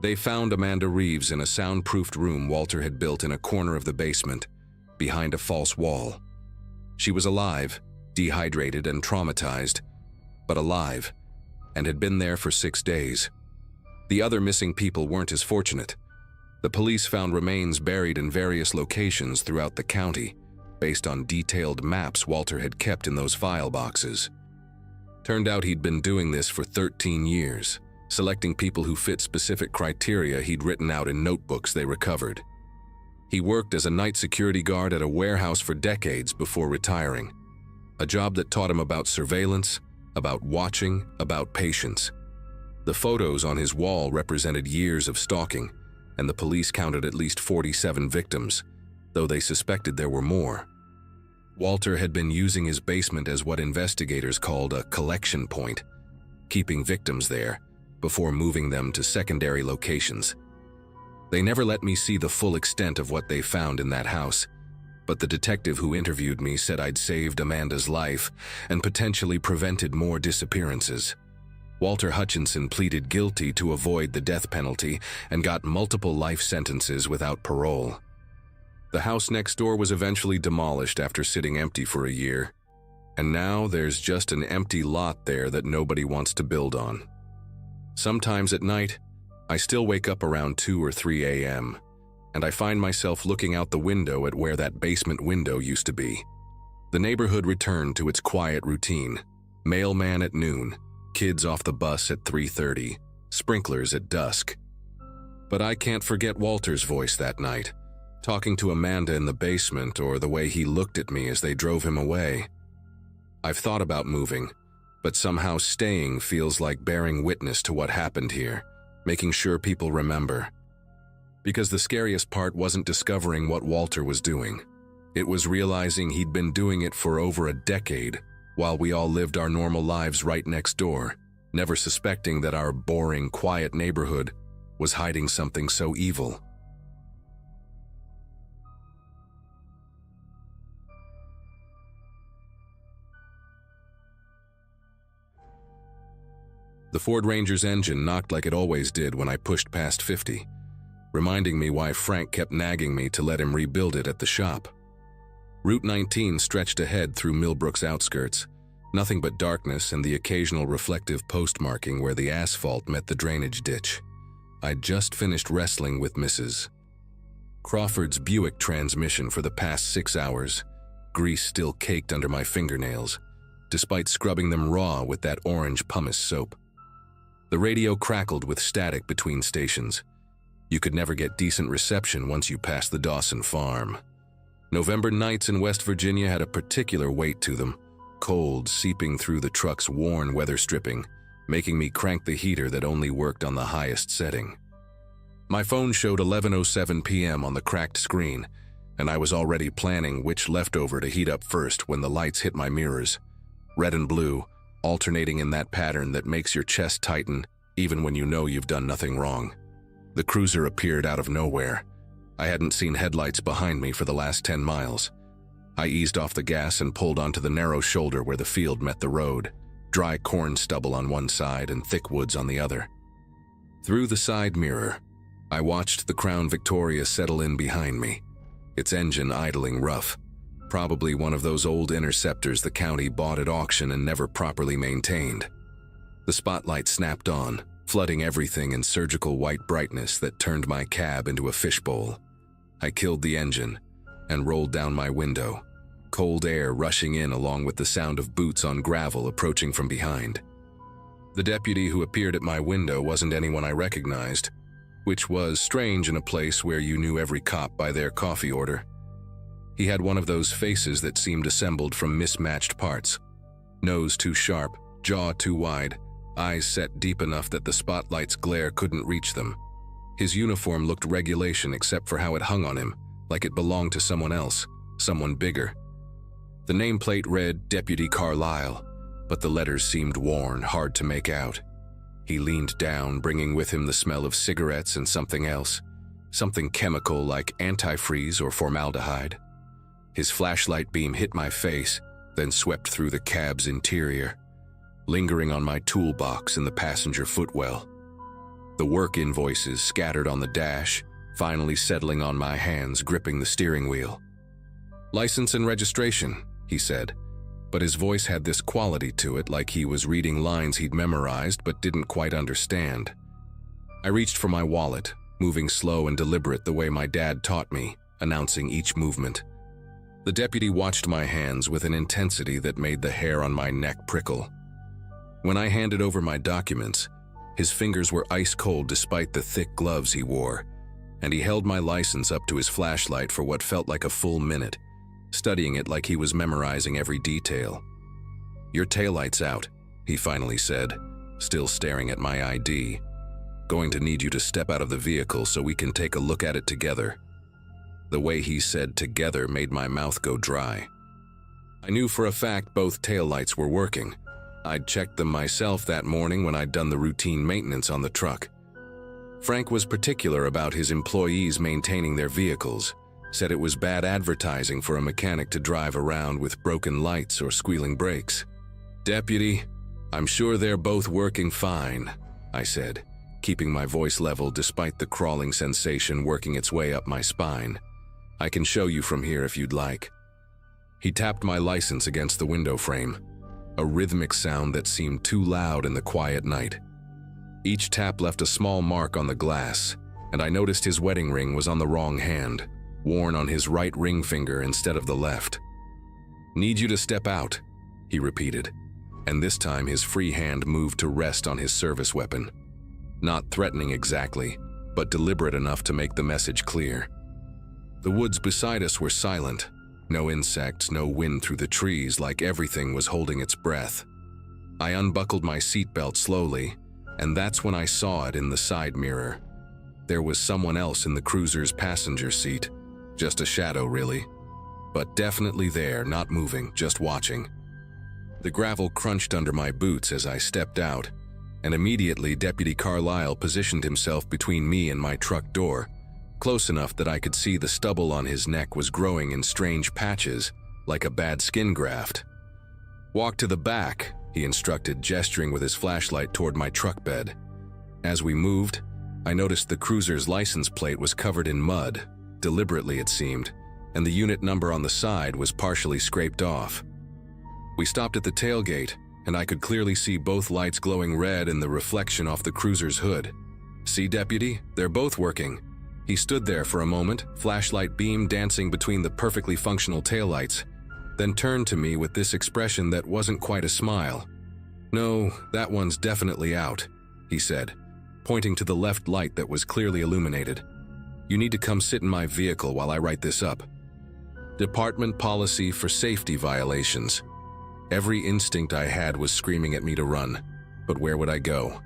They found Amanda Reeves in a soundproofed room Walter had built in a corner of the basement, behind a false wall. She was alive, dehydrated and traumatized, but alive, and had been there for 6 days. The other missing people weren't as fortunate. The police found remains buried in various locations throughout the county, based on detailed maps Walter had kept in those file boxes. Turned out he'd been doing this for 13 years, selecting people who fit specific criteria he'd written out in notebooks they recovered. He worked as a night security guard at a warehouse for decades before retiring, a job that taught him about surveillance, about watching, about patience. The photos on his wall represented years of stalking, and the police counted at least 47 victims, though they suspected there were more. Walter had been using his basement as what investigators called a collection point, keeping victims there before moving them to secondary locations. They never let me see the full extent of what they found in that house, but the detective who interviewed me said I'd saved Amanda's life and potentially prevented more disappearances. Walter Hutchinson pleaded guilty to avoid the death penalty and got multiple life sentences without parole. The house next door was eventually demolished after sitting empty for a year, and now there's just an empty lot there that nobody wants to build on. Sometimes at night, I still wake up around 2 or 3 a.m., and I find myself looking out the window at where that basement window used to be. The neighborhood returned to its quiet routine. Mailman at noon, kids off the bus at 3:30, sprinklers at dusk. But I can't forget Walter's voice that night, talking to Amanda in the basement, or the way he looked at me as they drove him away. I've thought about moving, but somehow staying feels like bearing witness to what happened here, making sure people remember. Because the scariest part wasn't discovering what Walter was doing. It was realizing he'd been doing it for over a decade, while we all lived our normal lives right next door, never suspecting that our boring, quiet neighborhood was hiding something so evil. The Ford Ranger's engine knocked like it always did when I pushed past 50, reminding me why Frank kept nagging me to let him rebuild it at the shop. Route 19 stretched ahead through Millbrook's outskirts, nothing but darkness and the occasional reflective postmarking where the asphalt met the drainage ditch. I'd just finished wrestling with Mrs. Crawford's Buick transmission for the past 6 hours, grease still caked under my fingernails, despite scrubbing them raw with that orange pumice soap. The radio crackled with static between stations. You could never get decent reception once you passed the Dawson farm. November nights in West Virginia had a particular weight to them, cold seeping through the truck's worn weather stripping, making me crank the heater that only worked on the highest setting. My phone showed 11:07 p.m. on the cracked screen, and I was already planning which leftover to heat up first when the lights hit my mirrors. Red and blue, alternating in that pattern that makes your chest tighten even when you know you've done nothing wrong. The cruiser appeared out of nowhere. I hadn't seen headlights behind me for the last 10 miles. I eased off the gas and pulled onto the narrow shoulder where the field met the road, dry corn stubble on one side and thick woods on the other. Through the side mirror, I watched the Crown Victoria settle in behind me, its engine idling rough. Probably one of those old Interceptors the county bought at auction and never properly maintained. The spotlight snapped on, flooding everything in surgical white brightness that turned my cab into a fishbowl. I killed the engine and rolled down my window, cold air rushing in along with the sound of boots on gravel approaching from behind. The deputy who appeared at my window wasn't anyone I recognized, which was strange in a place where you knew every cop by their coffee order. He had one of those faces that seemed assembled from mismatched parts. Nose too sharp, jaw too wide, eyes set deep enough that the spotlight's glare couldn't reach them. His uniform looked regulation except for how it hung on him, like it belonged to someone else, someone bigger. The nameplate read Deputy Carlisle, but the letters seemed worn, hard to make out. He leaned down, bringing with him the smell of cigarettes and something else, something chemical like antifreeze or formaldehyde. His flashlight beam hit my face, then swept through the cab's interior, lingering on my toolbox in the passenger footwell. The work invoices scattered on the dash, finally settling on my hands, gripping the steering wheel. "License and registration," he said, but his voice had this quality to it like he was reading lines he'd memorized but didn't quite understand. I reached for my wallet, moving slow and deliberate the way my dad taught me, announcing each movement. The deputy watched my hands with an intensity that made the hair on my neck prickle. When I handed over my documents, his fingers were ice cold despite the thick gloves he wore, and he held my license up to his flashlight for what felt like a full minute, studying it like he was memorizing every detail. "Your taillight's out," he finally said, still staring at my ID. "Going to need you to step out of the vehicle so we can take a look at it together." The way he said "together" made my mouth go dry. I knew for a fact both taillights were working. I'd checked them myself that morning when I'd done the routine maintenance on the truck. Frank was particular about his employees maintaining their vehicles, said it was bad advertising for a mechanic to drive around with broken lights or squealing brakes. "Deputy, I'm sure they're both working fine," I said, keeping my voice level despite the crawling sensation working its way up my spine. I can show you from here if you'd like." He tapped my license against the window frame, a rhythmic sound that seemed too loud in the quiet night. Each tap left a small mark on the glass, and I noticed his wedding ring was on the wrong hand, worn on his right ring finger instead of the left. "Need you to step out," he repeated, and this time his free hand moved to rest on his service weapon. Not threatening exactly, but deliberate enough to make the message clear. The woods beside us were silent. No insects, no wind through the trees, like everything was holding its breath. I unbuckled my seatbelt slowly, and that's when I saw it in the side mirror. There was someone else in the cruiser's passenger seat. Just a shadow, really. But definitely there, not moving, just watching. The gravel crunched under my boots as I stepped out, and immediately Deputy Carlisle positioned himself between me and my truck door, close enough that I could see the stubble on his neck was growing in strange patches, like a bad skin graft. "Walk to the back," he instructed, gesturing with his flashlight toward my truck bed. As we moved, I noticed the cruiser's license plate was covered in mud, deliberately it seemed, and the unit number on the side was partially scraped off. We stopped at the tailgate, and I could clearly see both lights glowing red in the reflection off the cruiser's hood. "See, Deputy? They're both working." He stood there for a moment, flashlight beam dancing between the perfectly functional taillights, then turned to me with this expression that wasn't quite a smile. "No, that one's definitely out," he said, pointing to the left light that was clearly illuminated. "You need to come sit in my vehicle while I write this up." Department policy for safety violations. Every instinct I had was screaming at me to run, but where would I go?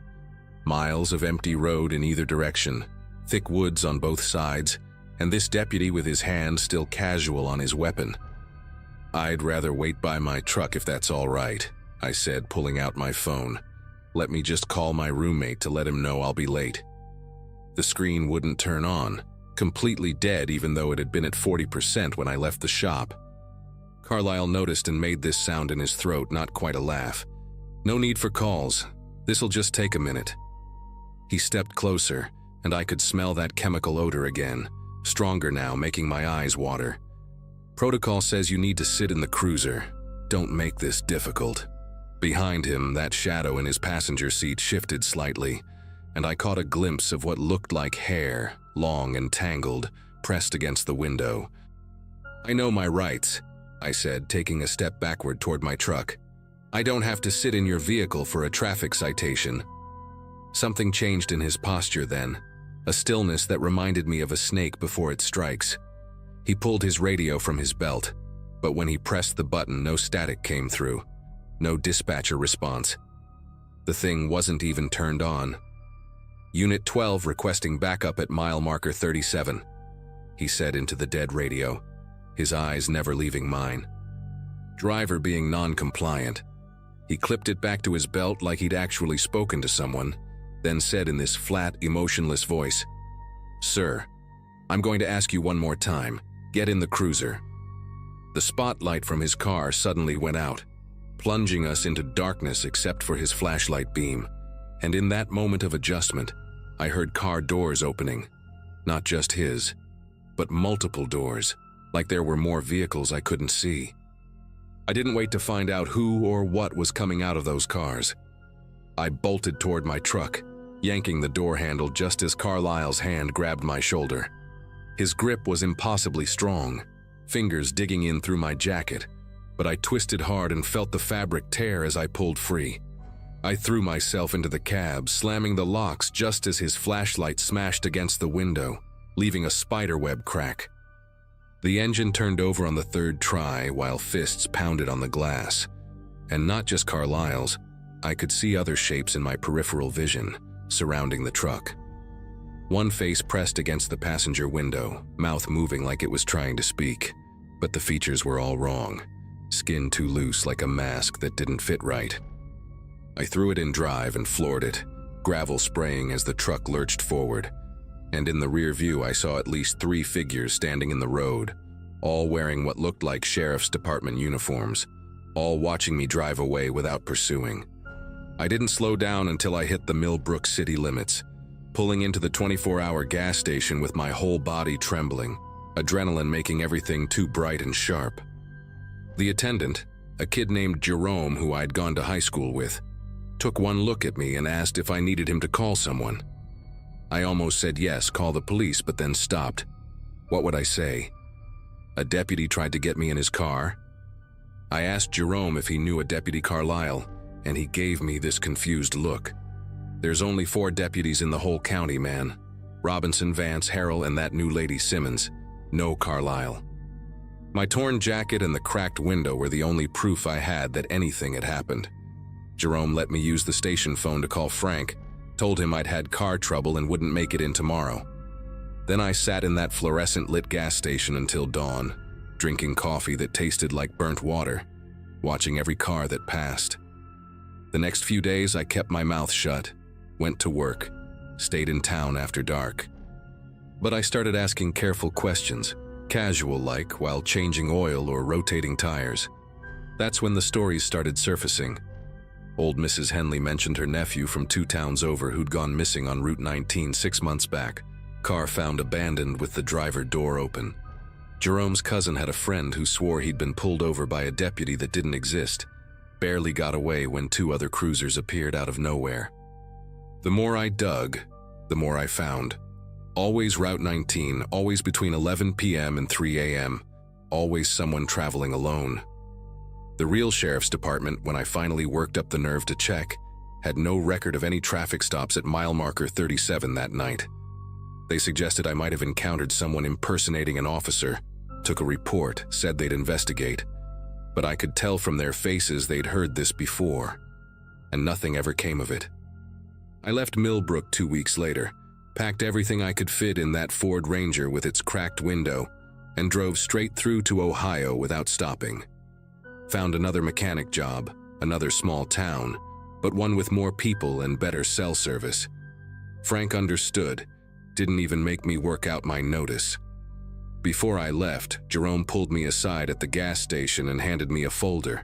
Miles of empty road in either direction, thick woods on both sides, and this deputy with his hand still casual on his weapon. "I'd rather wait by my truck if that's all right," I said, pulling out my phone. "Let me just call my roommate to let him know I'll be late." The screen wouldn't turn on, completely dead even though it had been at 40% when I left the shop. Carlisle noticed and made this sound in his throat, not quite a laugh. "No need for calls. This'll just take a minute." He stepped closer, and I could smell that chemical odor again, stronger now, making my eyes water. "Protocol says you need to sit in the cruiser. Don't make this difficult." Behind him, that shadow in his passenger seat shifted slightly, and I caught a glimpse of what looked like hair, long and tangled, pressed against the window. "I know my rights," I said, taking a step backward toward my truck. "I don't have to sit in your vehicle for a traffic citation." Something changed in his posture then, a stillness that reminded me of a snake before it strikes. He pulled his radio from his belt, but when he pressed the button, no static came through. No dispatcher response. The thing wasn't even turned on. "Unit 12 requesting backup at mile marker 37, he said into the dead radio, his eyes never leaving mine. Driver being non-compliant. He clipped it back to his belt like he'd actually spoken to someone, then said in this flat, emotionless voice, "Sir, I'm going to ask you one more time. Get in the cruiser." The spotlight from his car suddenly went out, plunging us into darkness except for his flashlight beam. And in that moment of adjustment, I heard car doors opening. Not just his, but multiple doors, like there were more vehicles I couldn't see. I didn't wait to find out who or what was coming out of those cars. I bolted toward my truck, yanking the door handle just as Carlisle's hand grabbed my shoulder. His grip was impossibly strong, fingers digging in through my jacket, but I twisted hard and felt the fabric tear as I pulled free. I threw myself into the cab, slamming the locks just as his flashlight smashed against the window, leaving a spiderweb crack. The engine turned over on the third try while fists pounded on the glass. And not just Carlisle's, I could see other shapes in my peripheral vision, surrounding the truck. One face pressed against the passenger window, mouth moving like it was trying to speak, but the features were all wrong. Skin too loose like a mask that didn't fit right. I threw it in drive and floored it, gravel spraying as the truck lurched forward. And in the rear view I saw at least 3 figures standing in the road, all wearing what looked like sheriff's department uniforms, all watching me drive away without pursuing. I didn't slow down until I hit the Millbrook city limits, pulling into the 24-hour gas station with my whole body trembling. adrenaline making everything too bright and sharp. The attendant, a kid named Jerome who I'd gone to high school with, took one look at me and asked if I needed him to call someone. I almost said yes, call the police, but then stopped. What would I say? A deputy tried to get me in his car? I asked Jerome if he knew a Deputy Carlisle, and he gave me this confused look. There's only 4 deputies in the whole county, man. Robinson, Vance, Harrell, and that new lady Simmons. No Carlisle. My torn jacket and the cracked window were the only proof I had that anything had happened. Jerome let me use the station phone to call Frank, told him I'd had car trouble and wouldn't make it in tomorrow. Then I sat in that fluorescent lit gas station until dawn, drinking coffee that tasted like burnt water, watching every car that passed. The next few days I kept my mouth shut, went to work, stayed in town after dark. But I started asking careful questions, casual-like, while changing oil or rotating tires. That's when the stories started surfacing. Old Mrs. Henley mentioned her nephew from 2 towns over who'd gone missing on Route 19 6 months back. Car found abandoned with the driver door open. Jerome's cousin had a friend who swore he'd been pulled over by a deputy that didn't exist, barely got away when 2 other cruisers appeared out of nowhere. The more I dug, the more I found. Always Route 19, always between 11 p.m. and 3 a.m., always someone traveling alone. The real sheriff's department, when I finally worked up the nerve to check, had no record of any traffic stops at mile marker 37 that night. They suggested I might have encountered someone impersonating an officer, took a report, said they'd investigate. But I could tell from their faces they'd heard this before, and nothing ever came of it. I left Millbrook 2 weeks later, packed everything I could fit in that Ford Ranger with its cracked window, and drove straight through to Ohio without stopping. Found another mechanic job, another small town, but one with more people and better cell service. Frank understood, didn't even make me work out my notice. Before I left, Jerome pulled me aside at the gas station and handed me a folder.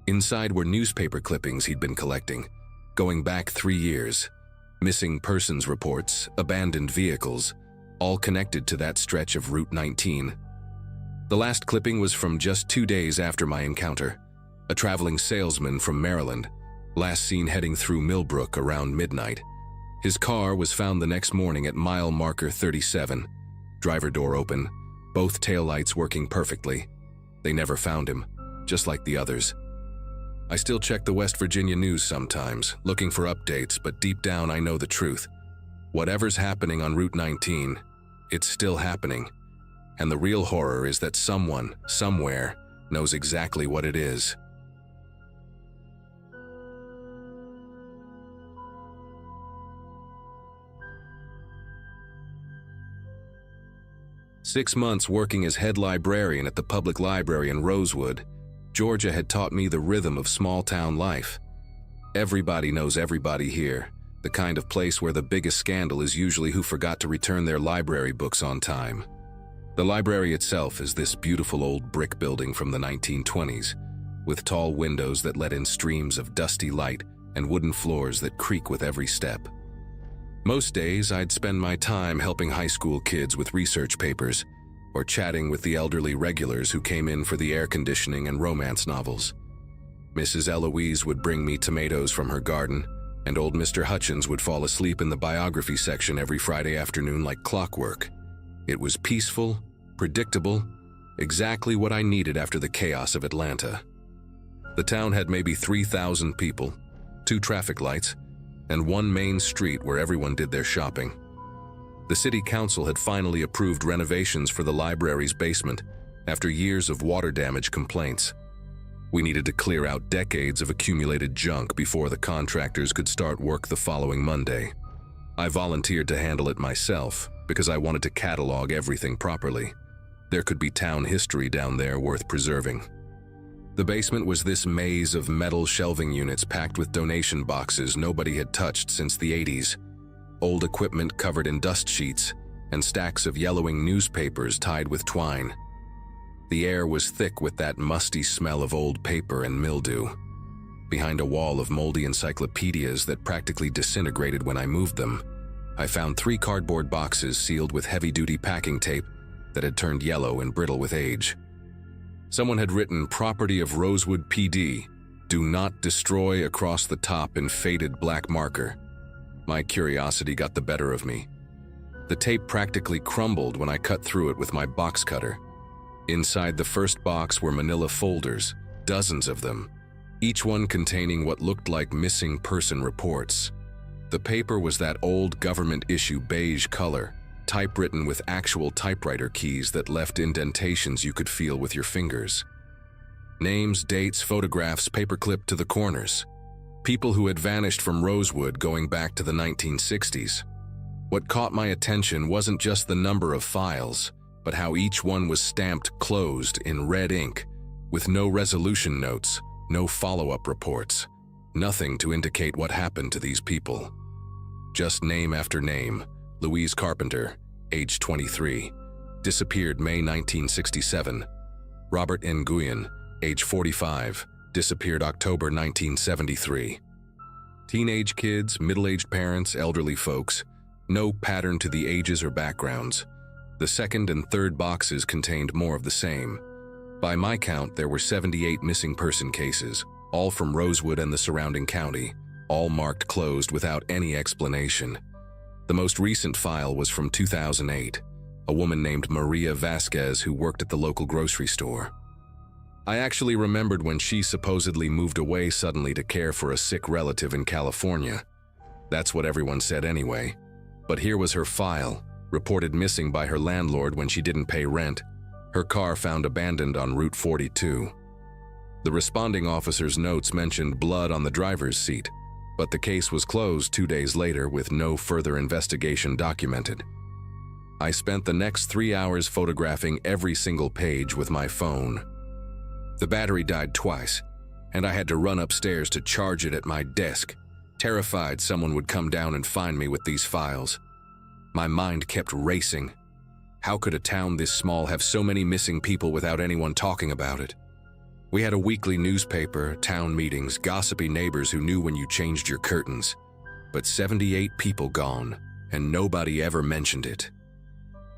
Inside were newspaper clippings he'd been collecting, going back 3 years. Missing persons reports, abandoned vehicles, all connected to that stretch of Route 19. The last clipping was from just 2 days after my encounter. A traveling salesman from Maryland, last seen heading through Millbrook around midnight. His car was found the next morning at mile marker 37. Driver door open, both taillights working perfectly. They never found him, just like the others. I still check the West Virginia news sometimes, looking for updates, but deep down I know the truth. Whatever's happening on Route 19, it's still happening. And the real horror is that someone, somewhere, knows exactly what it is. "6 months working as head librarian at the public library in Rosewood, Georgia had taught me the rhythm of small-town life. Everybody knows everybody here, the kind of place where the biggest scandal is usually who forgot to return their library books on time. The library itself is this beautiful old brick building from the 1920s, with tall windows that let in streams of dusty light and wooden floors that creak with every step. Most days, I'd spend my time helping high school kids with research papers, or chatting with the elderly regulars who came in for the air conditioning and romance novels. Mrs. Eloise would bring me tomatoes from her garden, and old Mr. Hutchins would fall asleep in the biography section every Friday afternoon like clockwork. It was peaceful, predictable, exactly what I needed after the chaos of Atlanta. The town had maybe 3,000 people, 2 traffic lights, and 1 main street where everyone did their shopping. The city council had finally approved renovations for the library's basement after years of water damage complaints. We needed to clear out decades of accumulated junk before the contractors could start work the following Monday. I volunteered to handle it myself because I wanted to catalog everything properly. There could be town history down there worth preserving. The basement was this maze of metal shelving units packed with donation boxes nobody had touched since the 80s, old equipment covered in dust sheets, and stacks of yellowing newspapers tied with twine. The air was thick with that musty smell of old paper and mildew. Behind a wall of moldy encyclopedias that practically disintegrated when I moved them, I found 3 cardboard boxes sealed with heavy-duty packing tape that had turned yellow and brittle with age. Someone had written, "Property of Rosewood PD. Do not destroy," across the top in faded black marker. My curiosity got the better of me. The tape practically crumbled when I cut through it with my box cutter. Inside the first box were manila folders, dozens of them, each one containing what looked like missing person reports. The paper was that old government-issue beige color, typewritten with actual typewriter keys that left indentations you could feel with your fingers. Names, dates, photographs paperclipped to the corners. People who had vanished from Rosewood going back to the 1960s. What caught my attention wasn't just the number of files, but how each one was stamped closed in red ink, with no resolution notes, no follow-up reports, nothing to indicate what happened to these people. Just name after name: Louise Carpenter, age 23, disappeared May 1967. Robert Nguyen, age 45, disappeared October 1973. Teenage kids, middle-aged parents, elderly folks, no pattern to the ages or backgrounds. The second and third boxes contained more of the same. By my count, there were 78 missing person cases, all from Rosewood and the surrounding county, all marked closed without any explanation. The most recent file was from 2008, a woman named Maria Vasquez who worked at the local grocery store. I actually remembered when she supposedly moved away suddenly to care for a sick relative in California. That's what everyone said anyway. But here was her file, reported missing by her landlord when she didn't pay rent. Her car found abandoned on Route 42. The responding officer's notes mentioned blood on the driver's seat, but the case was closed 2 days later with no further investigation documented. I spent the next 3 hours photographing every single page with my phone. The battery died twice, and I had to run upstairs to charge it at my desk, terrified someone would come down and find me with these files. My mind kept racing. How could a town this small have so many missing people without anyone talking about it? We had a weekly newspaper, town meetings, gossipy neighbors who knew when you changed your curtains. But 78 people gone, and nobody ever mentioned it.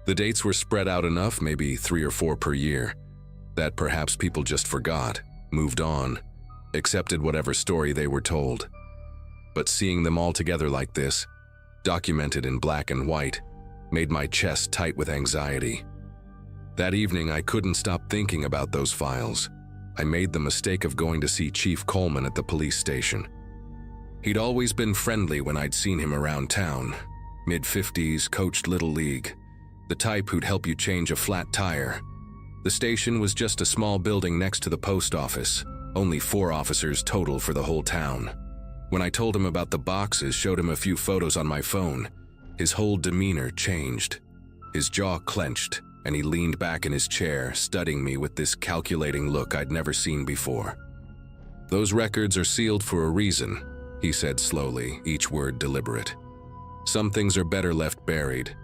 The dates were spread out enough, maybe 3 or 4 per year, that perhaps people just forgot, moved on, accepted whatever story they were told. But seeing them all together like this, documented in black and white, made my chest tight with anxiety. That evening, I couldn't stop thinking about those files. I made the mistake of going to see Chief Coleman at the police station. He'd always been friendly when I'd seen him around town. Mid-50s, coached Little League. The type who'd help you change a flat tire. The station was just a small building next to the post office. Only 4 officers total for the whole town. When I told him about the boxes, showed him a few photos on my phone, his whole demeanor changed. His jaw clenched, and he leaned back in his chair, studying me with this calculating look I'd never seen before. "Those records are sealed for a reason," he said slowly, each word deliberate. "Some things are better left buried.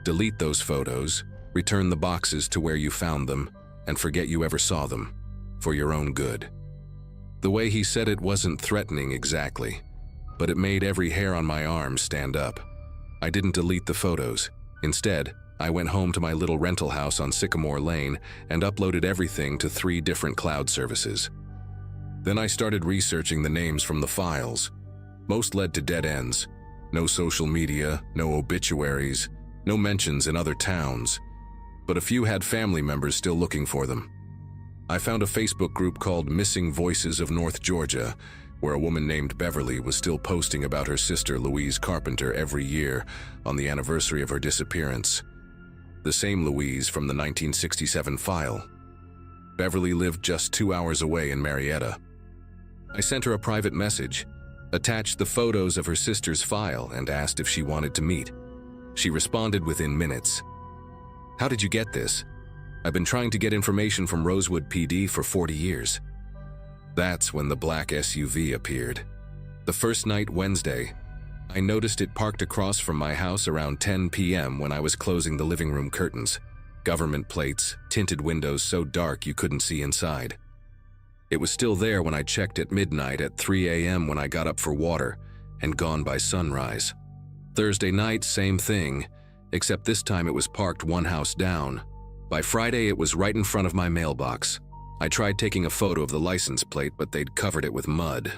Delete those photos, return the boxes to where you found them, and forget you ever saw them, for your own good." The way he said it wasn't threatening exactly, but it made every hair on my arm stand up. I didn't delete the photos. Instead, I went home to my little rental house on Sycamore Lane and uploaded everything to 3 different cloud services. Then I started researching the names from the files. Most led to dead ends. No social media, no obituaries, no mentions in other towns. But a few had family members still looking for them. I found a Facebook group called Missing Voices of North Georgia, where a woman named Beverly was still posting about her sister Louise Carpenter every year on the anniversary of her disappearance. The same Louise from the 1967 file. Beverly lived just 2 hours away in Marietta. I sent her a private message, attached the photos of her sister's file, and asked if she wanted to meet. She responded within minutes. "How did you get this? I've been trying to get information from Rosewood PD for 40 years. That's when the black SUV appeared. The first night, Wednesday, I noticed it parked across from my house around 10 p.m. when I was closing the living room curtains. Government plates, tinted windows so dark you couldn't see inside. It was still there when I checked at midnight, at 3 a.m. when I got up for water, and gone by sunrise. Thursday night, same thing, except this time it was parked 1 house down. By Friday, it was right in front of my mailbox. I tried taking a photo of the license plate, but they'd covered it with mud.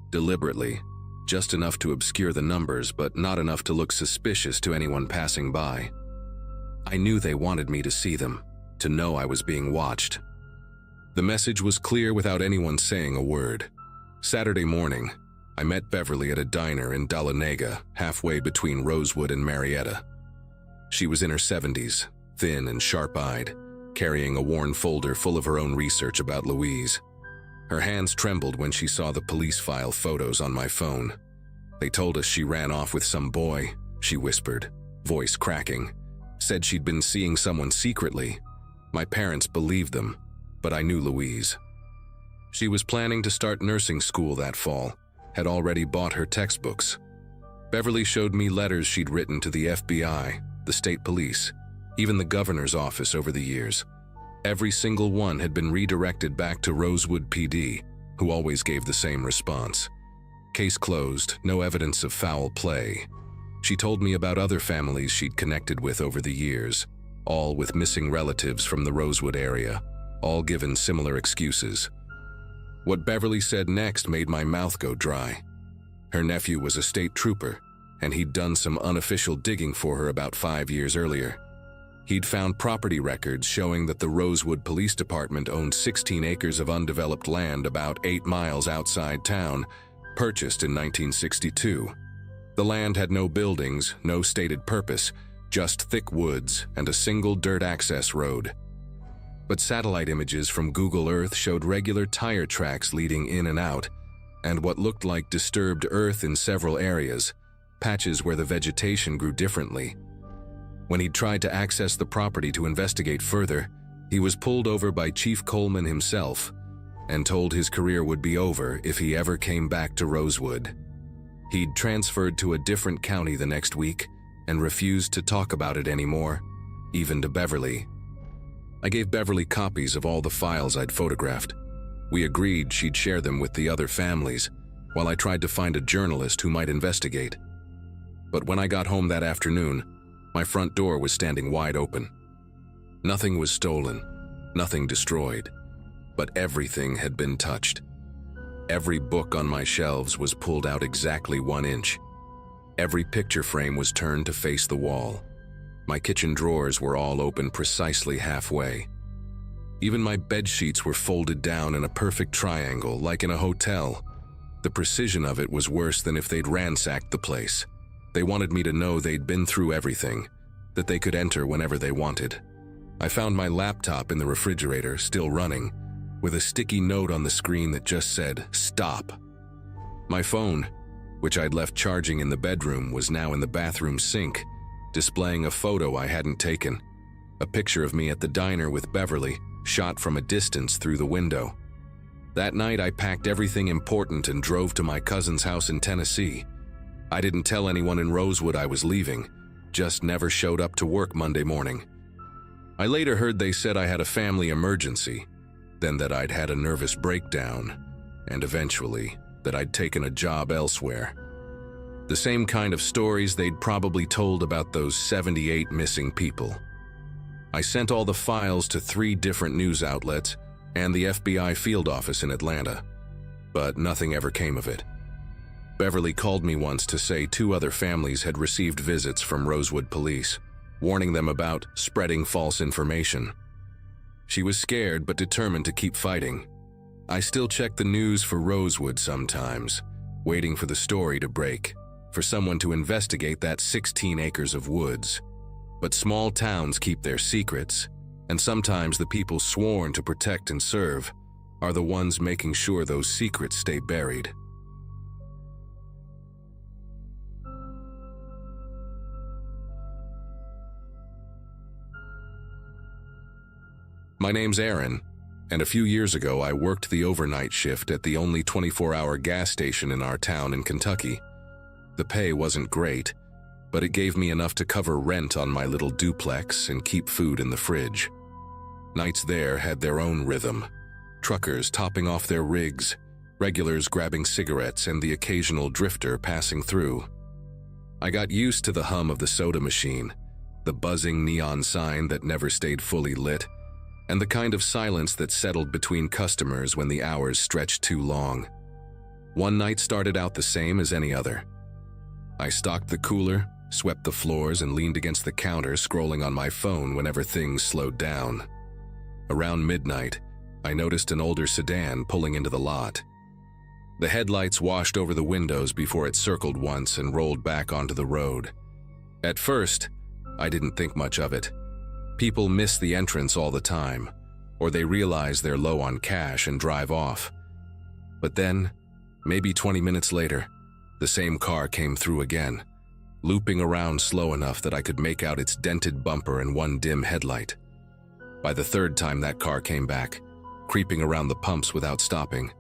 Deliberately, just enough to obscure the numbers, but not enough to look suspicious to anyone passing by. I knew they wanted me to see them, to know I was being watched. The message was clear without anyone saying a word. Saturday morning, I met Beverly at a diner in Dahlonega, halfway between Rosewood and Marietta. She was in her 70s, thin and sharp-eyed, carrying a worn folder full of her own research about Louise. Her hands trembled when she saw the police file photos on my phone. They told us she ran off with some boy, she whispered, voice cracking. Said she'd been seeing someone secretly. My parents believed them, but I knew Louise. She was planning to start nursing school that fall, had already bought her textbooks. Beverly showed me letters she'd written to the FBI, the state police, even the governor's office over the years. Every single one had been redirected back to Rosewood PD, who always gave the same response. Case closed, no evidence of foul play. She told me about other families she'd connected with over the years, all with missing relatives from the Rosewood area, all given similar excuses. What Beverly said next made my mouth go dry. Her nephew was a state trooper, and he'd done some unofficial digging for her about 5 years earlier. He'd found property records showing that the Rosewood Police Department owned 16 acres of undeveloped land about 8 miles outside town, purchased in 1962. The land had no buildings, no stated purpose, just thick woods and a single dirt access road. But satellite images from Google Earth showed regular tire tracks leading in and out, and what looked like disturbed earth in several areas, patches where the vegetation grew differently. When he tried to access the property to investigate further, he was pulled over by Chief Coleman himself and told his career would be over if he ever came back to Rosewood. He'd transferred to a different county the next week and refused to talk about it anymore, even to Beverly. I gave Beverly copies of all the files I'd photographed. We agreed she'd share them with the other families, while I tried to find a journalist who might investigate. But when I got home that afternoon, my front door was standing wide open. Nothing was stolen, nothing destroyed, but everything had been touched. Every book on my shelves was pulled out exactly 1 inch. Every picture frame was turned to face the wall. My kitchen drawers were all open precisely halfway. Even my bed sheets were folded down in a perfect triangle, like in a hotel. The precision of it was worse than if they'd ransacked the place. They wanted me to know they'd been through everything, that they could enter whenever they wanted. I found my laptop in the refrigerator, still running, with a sticky note on the screen that just said, "Stop." My phone, which I'd left charging in the bedroom, was now in the bathroom sink, displaying a photo I hadn't taken, a picture of me at the diner with Beverly, shot from a distance through the window. That night, I packed everything important and drove to my cousin's house in Tennessee. I didn't tell anyone in Rosewood I was leaving, just never showed up to work Monday morning. I later heard they said I had a family emergency, then that I'd had a nervous breakdown, and eventually that I'd taken a job elsewhere. The same kind of stories they'd probably told about those 78 missing people. I sent all the files to 3 different news outlets and the FBI field office in Atlanta, but nothing ever came of it. Beverly called me once to say 2 other families had received visits from Rosewood police, warning them about spreading false information. She was scared but determined to keep fighting. I still check the news for Rosewood sometimes, waiting for the story to break, for someone to investigate that 16 acres of woods. But small towns keep their secrets, and sometimes the people sworn to protect and serve are the ones making sure those secrets stay buried. My name's Aaron, and a few years ago I worked the overnight shift at the only 24-hour gas station in our town in Kentucky. The pay wasn't great, but it gave me enough to cover rent on my little duplex and keep food in the fridge. Nights there had their own rhythm. Truckers topping off their rigs, regulars grabbing cigarettes, and the occasional drifter passing through. I got used to the hum of the soda machine, the buzzing neon sign that never stayed fully lit, and the kind of silence that settled between customers when the hours stretched too long. One night started out the same as any other. I stocked the cooler, swept the floors, and leaned against the counter, scrolling on my phone whenever things slowed down. Around midnight, I noticed an older sedan pulling into the lot. The headlights washed over the windows before it circled once and rolled back onto the road. At first, I didn't think much of it. People miss the entrance all the time, or they realize they're low on cash and drive off. But then, maybe 20 minutes later, the same car came through again, looping around slow enough that I could make out its dented bumper and one dim headlight. By the third time that car came back, creeping around the pumps without stopping,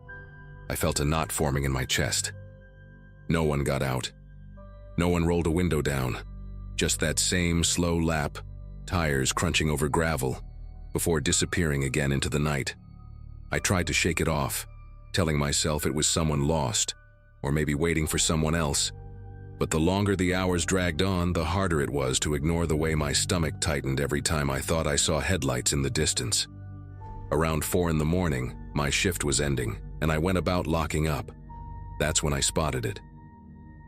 I felt a knot forming in my chest. No one got out. No one rolled a window down. Just that same slow lap, tires crunching over gravel, before disappearing again into the night. I tried to shake it off, telling myself it was someone lost, or maybe waiting for someone else. But the longer the hours dragged on, the harder it was to ignore the way my stomach tightened every time I thought I saw headlights in the distance. Around 4 in the morning, my shift was ending, and I went about locking up. That's when I spotted it.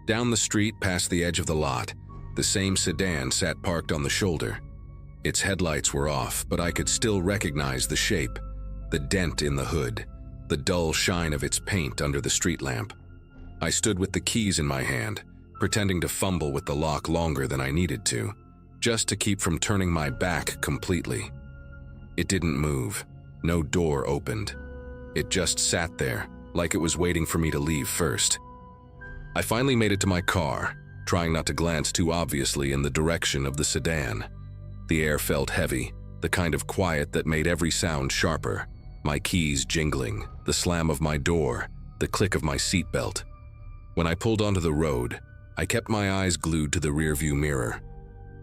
Down the street past the edge of the lot, the same sedan sat parked on the shoulder. Its headlights were off, but I could still recognize the shape, the dent in the hood, the dull shine of its paint under the street lamp. I stood with the keys in my hand, pretending to fumble with the lock longer than I needed to, just to keep from turning my back completely. It didn't move. No door opened. It just sat there, like it was waiting for me to leave first. I finally made it to my car, trying not to glance too obviously in the direction of the sedan. The air felt heavy, the kind of quiet that made every sound sharper. My keys jingling, the slam of my door, the click of my seatbelt. When I pulled onto the road, I kept my eyes glued to the rearview mirror.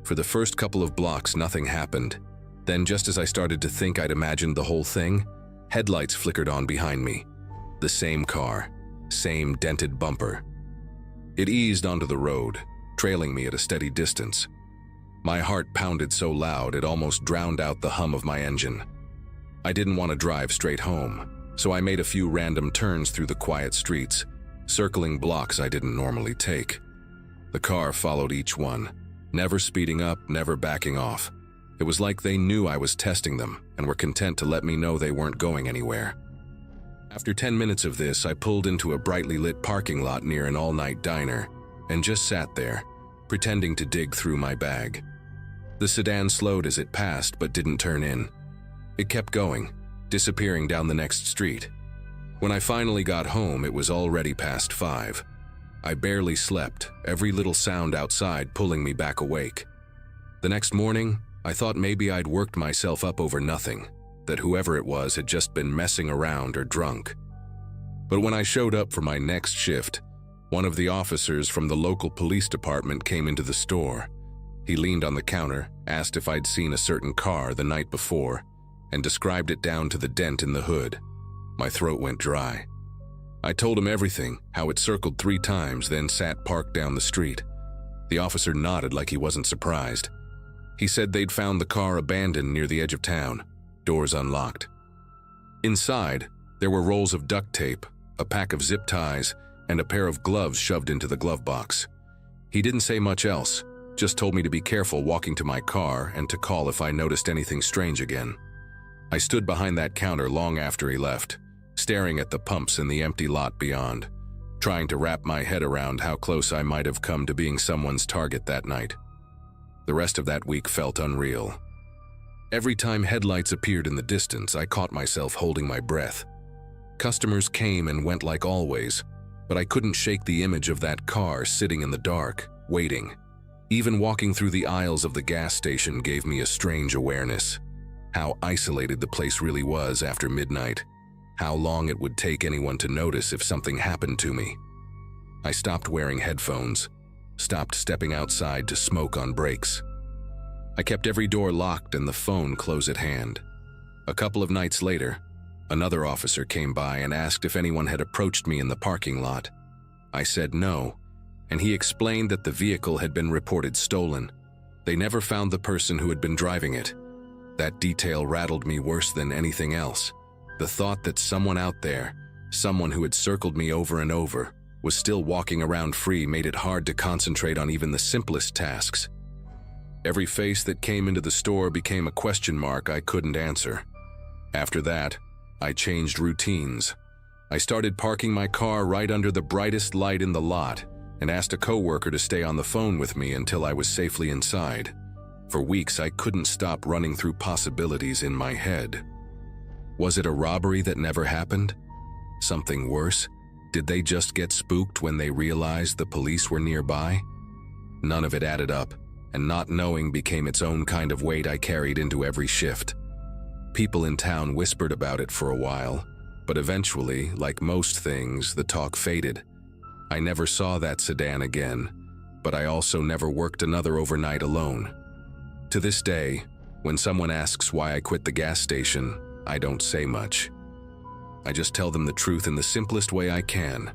For the first couple of blocks, nothing happened. Then, just as I started to think I'd imagined the whole thing, headlights flickered on behind me. The same car, same dented bumper. It eased onto the road, trailing me at a steady distance. My heart pounded so loud it almost drowned out the hum of my engine. I didn't want to drive straight home, so I made a few random turns through the quiet streets, circling blocks I didn't normally take. The car followed each one, never speeding up, never backing off. It was like they knew I was testing them and were content to let me know they weren't going anywhere. After 10 minutes of this, I pulled into a brightly lit parking lot near an all-night diner and just sat there, pretending to dig through my bag. The sedan slowed as it passed but didn't turn in. It kept going, disappearing down the next street. When I finally got home, it was already past 5. I barely slept, every little sound outside pulling me back awake. The next morning, I thought maybe I'd worked myself up over nothing, that whoever it was had just been messing around or drunk. But when I showed up for my next shift, one of the officers from the local police department came into the store. He leaned on the counter, asked if I'd seen a certain car the night before, and described it down to the dent in the hood. My throat went dry. I told him everything, how it circled 3 times, then sat parked down the street. The officer nodded like he wasn't surprised. He said they'd found the car abandoned near the edge of town, doors unlocked. Inside, there were rolls of duct tape, a pack of zip ties, and a pair of gloves shoved into the glove box. He didn't say much else, just told me to be careful walking to my car and to call if I noticed anything strange again. I stood behind that counter long after he left, staring at the pumps in the empty lot beyond, trying to wrap my head around how close I might have come to being someone's target that night. The rest of that week felt unreal. Every time headlights appeared in the distance, I caught myself holding my breath. Customers came and went like always, but I couldn't shake the image of that car sitting in the dark, waiting. Even walking through the aisles of the gas station gave me a strange awareness. How isolated the place really was after midnight. How long it would take anyone to notice if something happened to me. I stopped wearing headphones, stopped stepping outside to smoke on breaks. I kept every door locked and the phone close at hand. A couple of nights later, another officer came by and asked if anyone had approached me in the parking lot. I said no, and he explained that the vehicle had been reported stolen. They never found the person who had been driving it. That detail rattled me worse than anything else. The thought that someone out there, someone who had circled me over and over, was still walking around free made it hard to concentrate on even the simplest tasks. Every face that came into the store became a question mark I couldn't answer. After that, I changed routines. I started parking my car right under the brightest light in the lot and asked a coworker to stay on the phone with me until I was safely inside. For weeks, I couldn't stop running through possibilities in my head. Was it a robbery that never happened? Something worse? Did they just get spooked when they realized the police were nearby? None of it added up, and not knowing became its own kind of weight I carried into every shift. People in town whispered about it for a while, but eventually, like most things, the talk faded. I never saw that sedan again, but I also never worked another overnight alone. To this day, when someone asks why I quit the gas station, I don't say much. I just tell them the truth in the simplest way I can.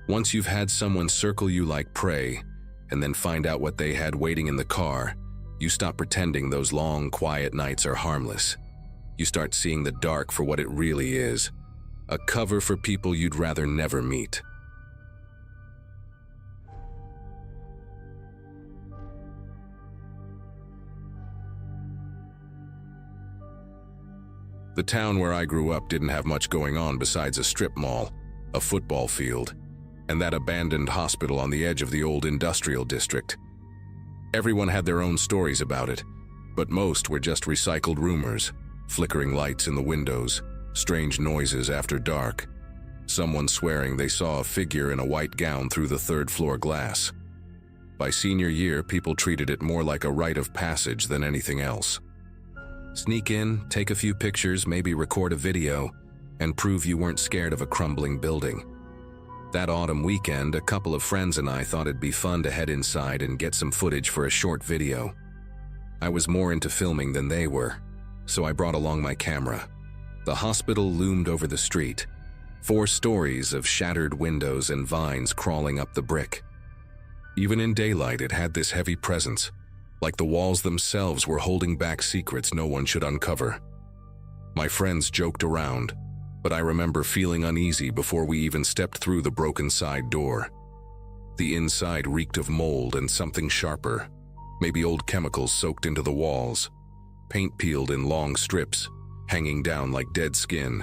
Once you've had someone circle you like prey, and then find out what they had waiting in the car, you stop pretending those long, quiet nights are harmless. You start seeing the dark for what it really is, a cover for people you'd rather never meet. The town where I grew up didn't have much going on besides a strip mall, a football field, and that abandoned hospital on the edge of the old industrial district. Everyone had their own stories about it, but most were just recycled rumors, flickering lights in the windows, strange noises after dark, someone swearing they saw a figure in a white gown through the third-floor glass. By senior year, people treated it more like a rite of passage than anything else. Sneak in, take a few pictures, maybe record a video, and prove you weren't scared of a crumbling building. That autumn weekend, a couple of friends and I thought it'd be fun to head inside and get some footage for a short video. I was more into filming than they were, so I brought along my camera. The hospital loomed over the street, 4 stories of shattered windows and vines crawling up the brick. Even in daylight, it had this heavy presence, like the walls themselves were holding back secrets no one should uncover. My friends joked around, but I remember feeling uneasy before we even stepped through the broken side door. The inside reeked of mold and something sharper, maybe old chemicals soaked into the walls, paint peeled in long strips, hanging down like dead skin.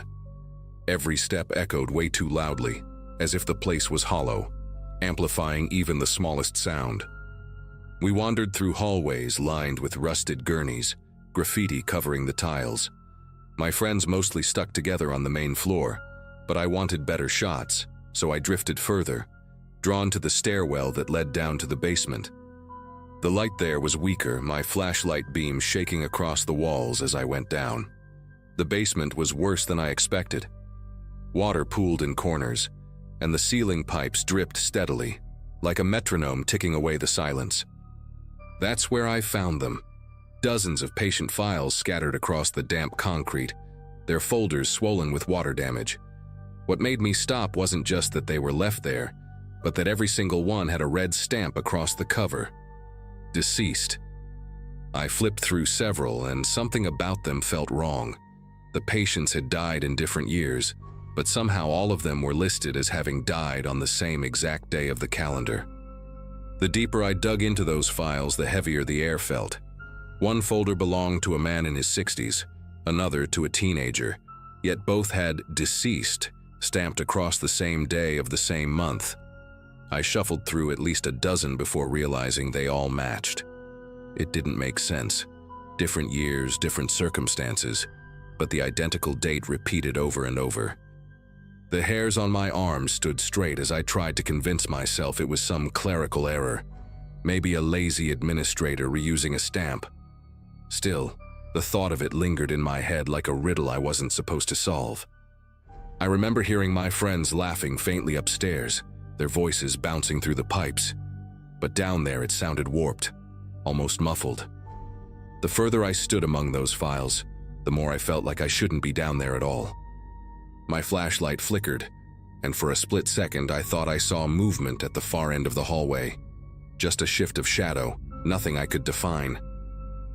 Every step echoed way too loudly, as if the place was hollow, amplifying even the smallest sound. We wandered through hallways lined with rusted gurneys, graffiti covering the tiles. My friends mostly stuck together on the main floor, but I wanted better shots, so I drifted further, drawn to the stairwell that led down to the basement. The light there was weaker, my flashlight beam shaking across the walls as I went down. The basement was worse than I expected. Water pooled in corners, and the ceiling pipes dripped steadily, like a metronome ticking away the silence. That's where I found them. Dozens of patient files scattered across the damp concrete, their folders swollen with water damage. What made me stop wasn't just that they were left there, but that every single one had a red stamp across the cover. Deceased. I flipped through several, and something about them felt wrong. The patients had died in different years, but somehow all of them were listed as having died on the same exact day of the calendar. The deeper I dug into those files, the heavier the air felt. One folder belonged to a man in his 60s, another to a teenager, yet both had deceased stamped across the same day of the same month. I shuffled through at least a dozen before realizing they all matched. It didn't make sense. Different years, different circumstances, but the identical date repeated over and over. The hairs on my arms stood straight as I tried to convince myself it was some clerical error, maybe a lazy administrator reusing a stamp. Still, the thought of it lingered in my head like a riddle I wasn't supposed to solve. I remember hearing my friends laughing faintly upstairs, their voices bouncing through the pipes, but down there it sounded warped, almost muffled. The further I stood among those files, the more I felt like I shouldn't be down there at all. My flashlight flickered, and for a split second I thought I saw movement at the far end of the hallway. Just a shift of shadow, nothing I could define.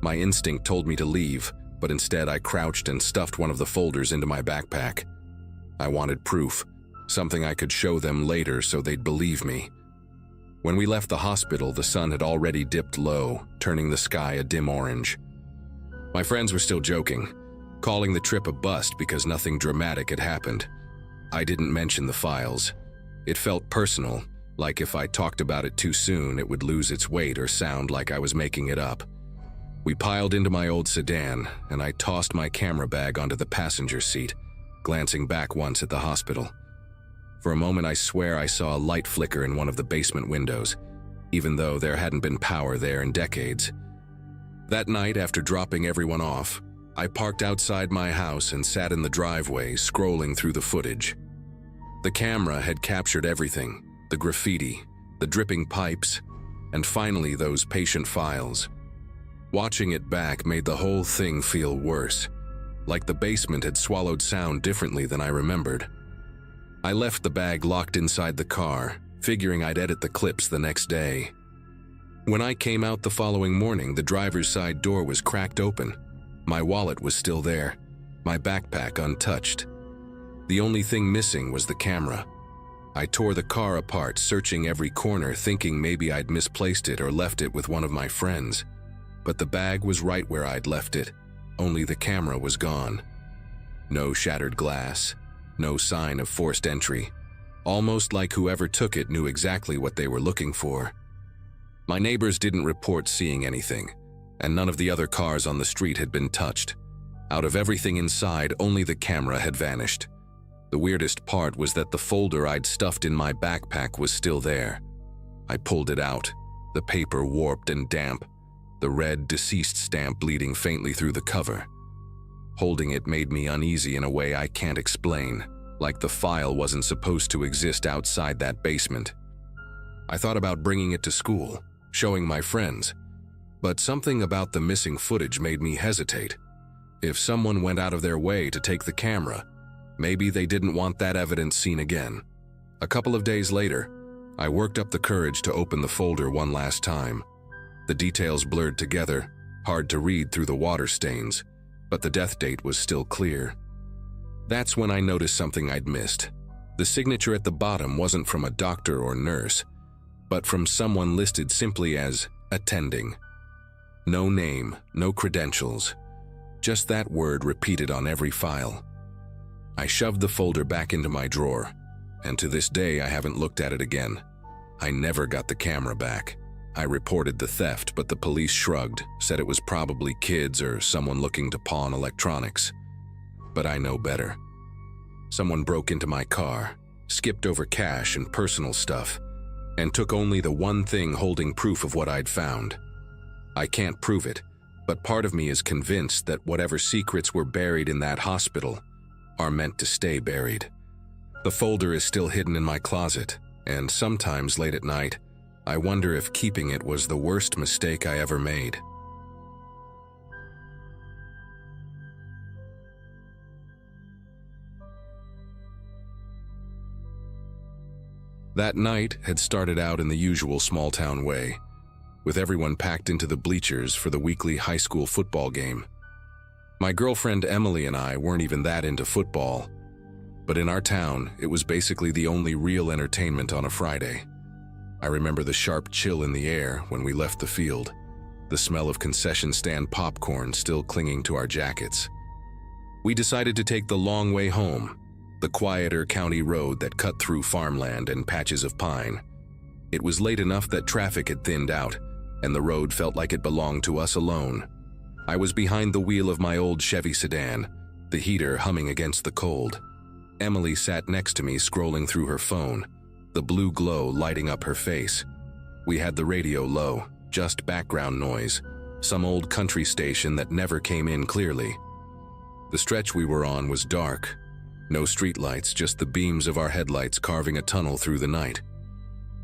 My instinct told me to leave, but instead I crouched and stuffed one of the folders into my backpack. I wanted proof, something I could show them later so they'd believe me. When we left the hospital, the sun had already dipped low, turning the sky a dim orange. My friends were still joking, calling the trip a bust because nothing dramatic had happened. I didn't mention the files. It felt personal, like if I talked about it too soon, it would lose its weight or sound like I was making it up. We piled into my old sedan, and I tossed my camera bag onto the passenger seat, glancing back once at the hospital. For a moment, I swear I saw a light flicker in one of the basement windows, even though there hadn't been power there in decades. That night, after dropping everyone off, I parked outside my house and sat in the driveway, scrolling through the footage. The camera had captured everything: the graffiti, the dripping pipes, and finally those patient files. Watching it back made the whole thing feel worse, like the basement had swallowed sound differently than I remembered. I left the bag locked inside the car, figuring I'd edit the clips the next day. When I came out the following morning, the driver's side door was cracked open. My wallet was still there, my backpack untouched. The only thing missing was the camera. I tore the car apart, searching every corner, thinking maybe I'd misplaced it or left it with one of my friends. But the bag was right where I'd left it, only the camera was gone. No shattered glass, no sign of forced entry. Almost like whoever took it knew exactly what they were looking for. My neighbors didn't report seeing anything, and none of the other cars on the street had been touched. Out of everything inside, only the camera had vanished. The weirdest part was that the folder I'd stuffed in my backpack was still there. I pulled it out, the paper warped and damp, the red deceased stamp bleeding faintly through the cover. Holding it made me uneasy in a way I can't explain, like the file wasn't supposed to exist outside that basement. I thought about bringing it to school, showing my friends, but something about the missing footage made me hesitate. If someone went out of their way to take the camera, maybe they didn't want that evidence seen again. A couple of days later, I worked up the courage to open the folder one last time. The details blurred together, hard to read through the water stains, but the death date was still clear. That's when I noticed something I'd missed. The signature at the bottom wasn't from a doctor or nurse, but from someone listed simply as attending. No name, no credentials, just that word repeated on every file. I shoved the folder back into my drawer, and to this day I haven't looked at it again. I never got the camera back. I reported the theft, but the police shrugged, said it was probably kids or someone looking to pawn electronics. But I know better. Someone broke into my car, skipped over cash and personal stuff, and took only the one thing holding proof of what I'd found. I can't prove it, but part of me is convinced that whatever secrets were buried in that hospital are meant to stay buried. The folder is still hidden in my closet, and sometimes late at night, I wonder if keeping it was the worst mistake I ever made. That night had started out in the usual small-town way, with everyone packed into the bleachers for the weekly high school football game. My girlfriend Emily and I weren't even that into football, but in our town, it was basically the only real entertainment on a Friday. I remember the sharp chill in the air when we left the field, the smell of concession stand popcorn still clinging to our jackets. We decided to take the long way home, the quieter county road that cut through farmland and patches of pine. It was late enough that traffic had thinned out, and the road felt like it belonged to us alone. I was behind the wheel of my old Chevy sedan, the heater humming against the cold. Emily sat next to me, scrolling through her phone, the blue glow lighting up her face. We had the radio low, just background noise, some old country station that never came in clearly. The stretch we were on was dark. No streetlights, just the beams of our headlights carving a tunnel through the night.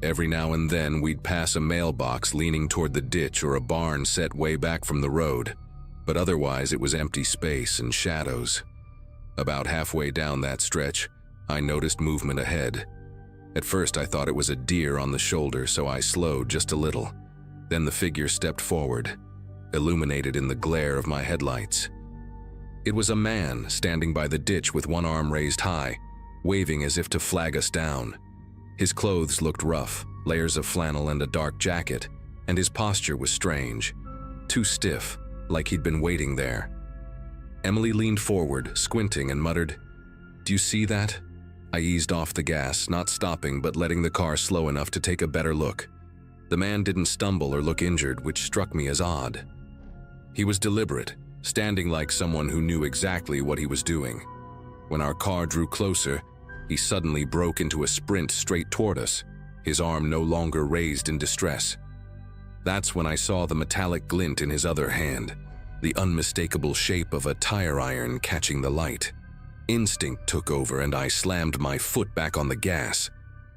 Every now and then we'd pass a mailbox leaning toward the ditch or a barn set way back from the road, but otherwise it was empty space and shadows. About halfway down that stretch, I noticed movement ahead. At first I thought it was a deer on the shoulder, so I slowed just a little. Then the figure stepped forward, illuminated in the glare of my headlights. It was a man standing by the ditch with one arm raised high, waving as if to flag us down. His clothes looked rough, layers of flannel and a dark jacket, and his posture was strange, too stiff, like he'd been waiting there. Emily leaned forward, squinting, and muttered, "Do you see that?" I eased off the gas, not stopping but letting the car slow enough to take a better look. The man didn't stumble or look injured, which struck me as odd. He was deliberate, standing like someone who knew exactly what he was doing. When our car drew closer, he suddenly broke into a sprint straight toward us, his arm no longer raised in distress. That's when I saw the metallic glint in his other hand, the unmistakable shape of a tire iron catching the light. Instinct took over and I slammed my foot back on the gas.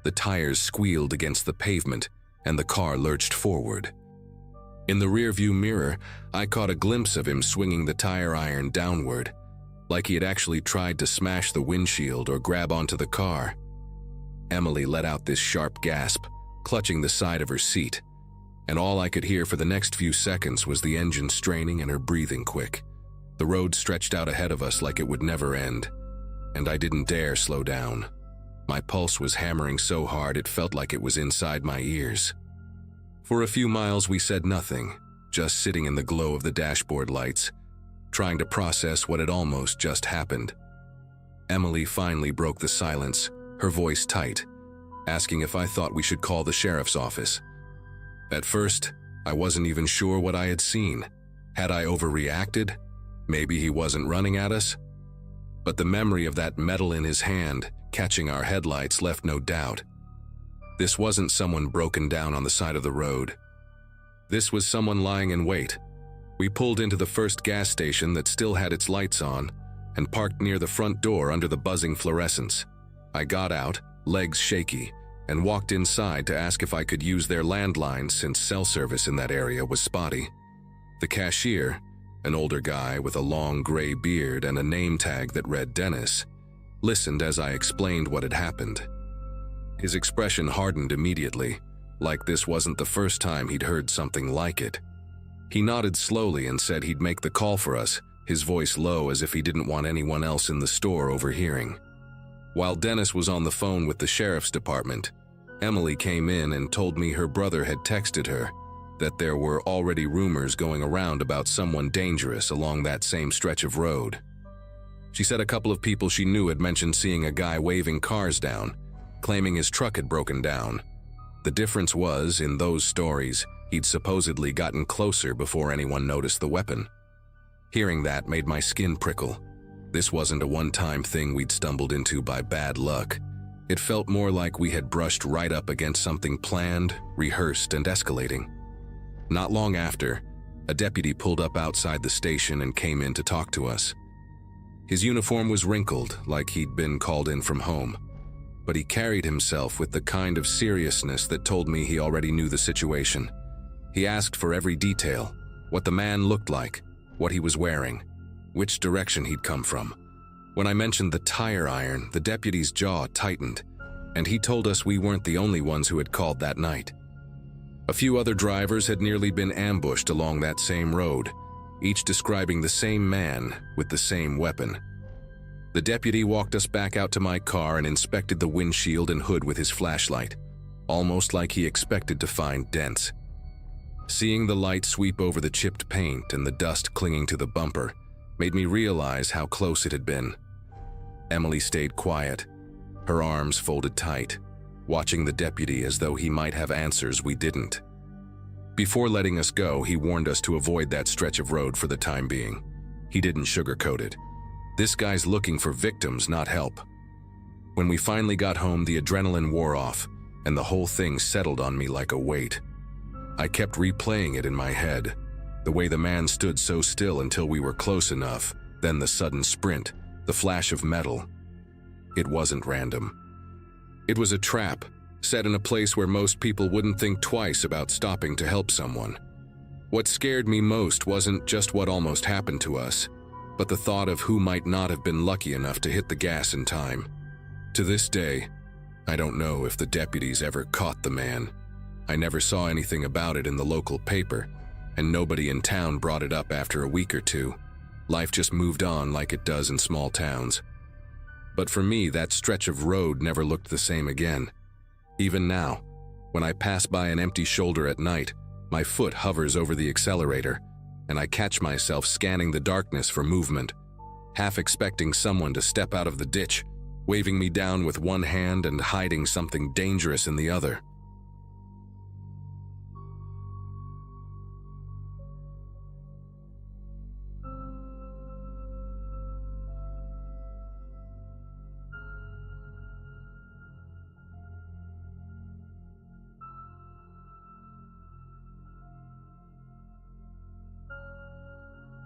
The tires squealed against the pavement and the car lurched forward. In the rearview mirror, I caught a glimpse of him swinging the tire iron downward, like he had actually tried to smash the windshield or grab onto the car. Emily let out this sharp gasp, clutching the side of her seat, and all I could hear for the next few seconds was the engine straining and her breathing quick. The road stretched out ahead of us like it would never end, and I didn't dare slow down. My pulse was hammering so hard it felt like it was inside my ears. For a few miles we said nothing, just sitting in the glow of the dashboard lights, trying to process what had almost just happened. Emily finally broke the silence, her voice tight, asking if I thought we should call the sheriff's office. At first, I wasn't even sure what I had seen. Had I overreacted? Maybe he wasn't running at us? But the memory of that metal in his hand, catching our headlights, left no doubt. This wasn't someone broken down on the side of the road. This was someone lying in wait. We pulled into the first gas station that still had its lights on and parked near the front door under the buzzing fluorescence. I got out, legs shaky, and walked inside to ask if I could use their landline since cell service in that area was spotty. The cashier, an older guy with a long gray beard and a name tag that read Dennis, listened as I explained what had happened. His expression hardened immediately, like this wasn't the first time he'd heard something like it. He nodded slowly and said he'd make the call for us, his voice low as if he didn't want anyone else in the store overhearing. While Dennis was on the phone with the sheriff's department, Emily came in and told me her brother had texted her that there were already rumors going around about someone dangerous along that same stretch of road. She said a couple of people she knew had mentioned seeing a guy waving cars down, claiming his truck had broken down. The difference was, in those stories, he'd supposedly gotten closer before anyone noticed the weapon. Hearing that made my skin prickle. This wasn't a one-time thing we'd stumbled into by bad luck. It felt more like we had brushed right up against something planned, rehearsed, and escalating. Not long after, a deputy pulled up outside the station and came in to talk to us. His uniform was wrinkled, like he'd been called in from home, but he carried himself with the kind of seriousness that told me he already knew the situation. He asked for every detail, what the man looked like, what he was wearing, which direction he'd come from. When I mentioned the tire iron, the deputy's jaw tightened, and he told us we weren't the only ones who had called that night. A few other drivers had nearly been ambushed along that same road, each describing the same man with the same weapon. The deputy walked us back out to my car and inspected the windshield and hood with his flashlight, almost like he expected to find dents. Seeing the light sweep over the chipped paint and the dust clinging to the bumper made me realize how close it had been. Emily stayed quiet, her arms folded tight, watching the deputy as though he might have answers we didn't. Before letting us go, he warned us to avoid that stretch of road for the time being. He didn't sugarcoat it. This guy's looking for victims, not help. When we finally got home, the adrenaline wore off, and the whole thing settled on me like a weight. I kept replaying it in my head, the way the man stood so still until we were close enough, then the sudden sprint, the flash of metal. It wasn't random. It was a trap, set in a place where most people wouldn't think twice about stopping to help someone. What scared me most wasn't just what almost happened to us, but the thought of who might not have been lucky enough to hit the gas in time. To this day, I don't know if the deputies ever caught the man. I never saw anything about it in the local paper, and nobody in town brought it up after a week or two. Life just moved on like it does in small towns. But for me, that stretch of road never looked the same again. Even now, when I pass by an empty shoulder at night, my foot hovers over the accelerator, and I catch myself scanning the darkness for movement, half expecting someone to step out of the ditch, waving me down with one hand and hiding something dangerous in the other.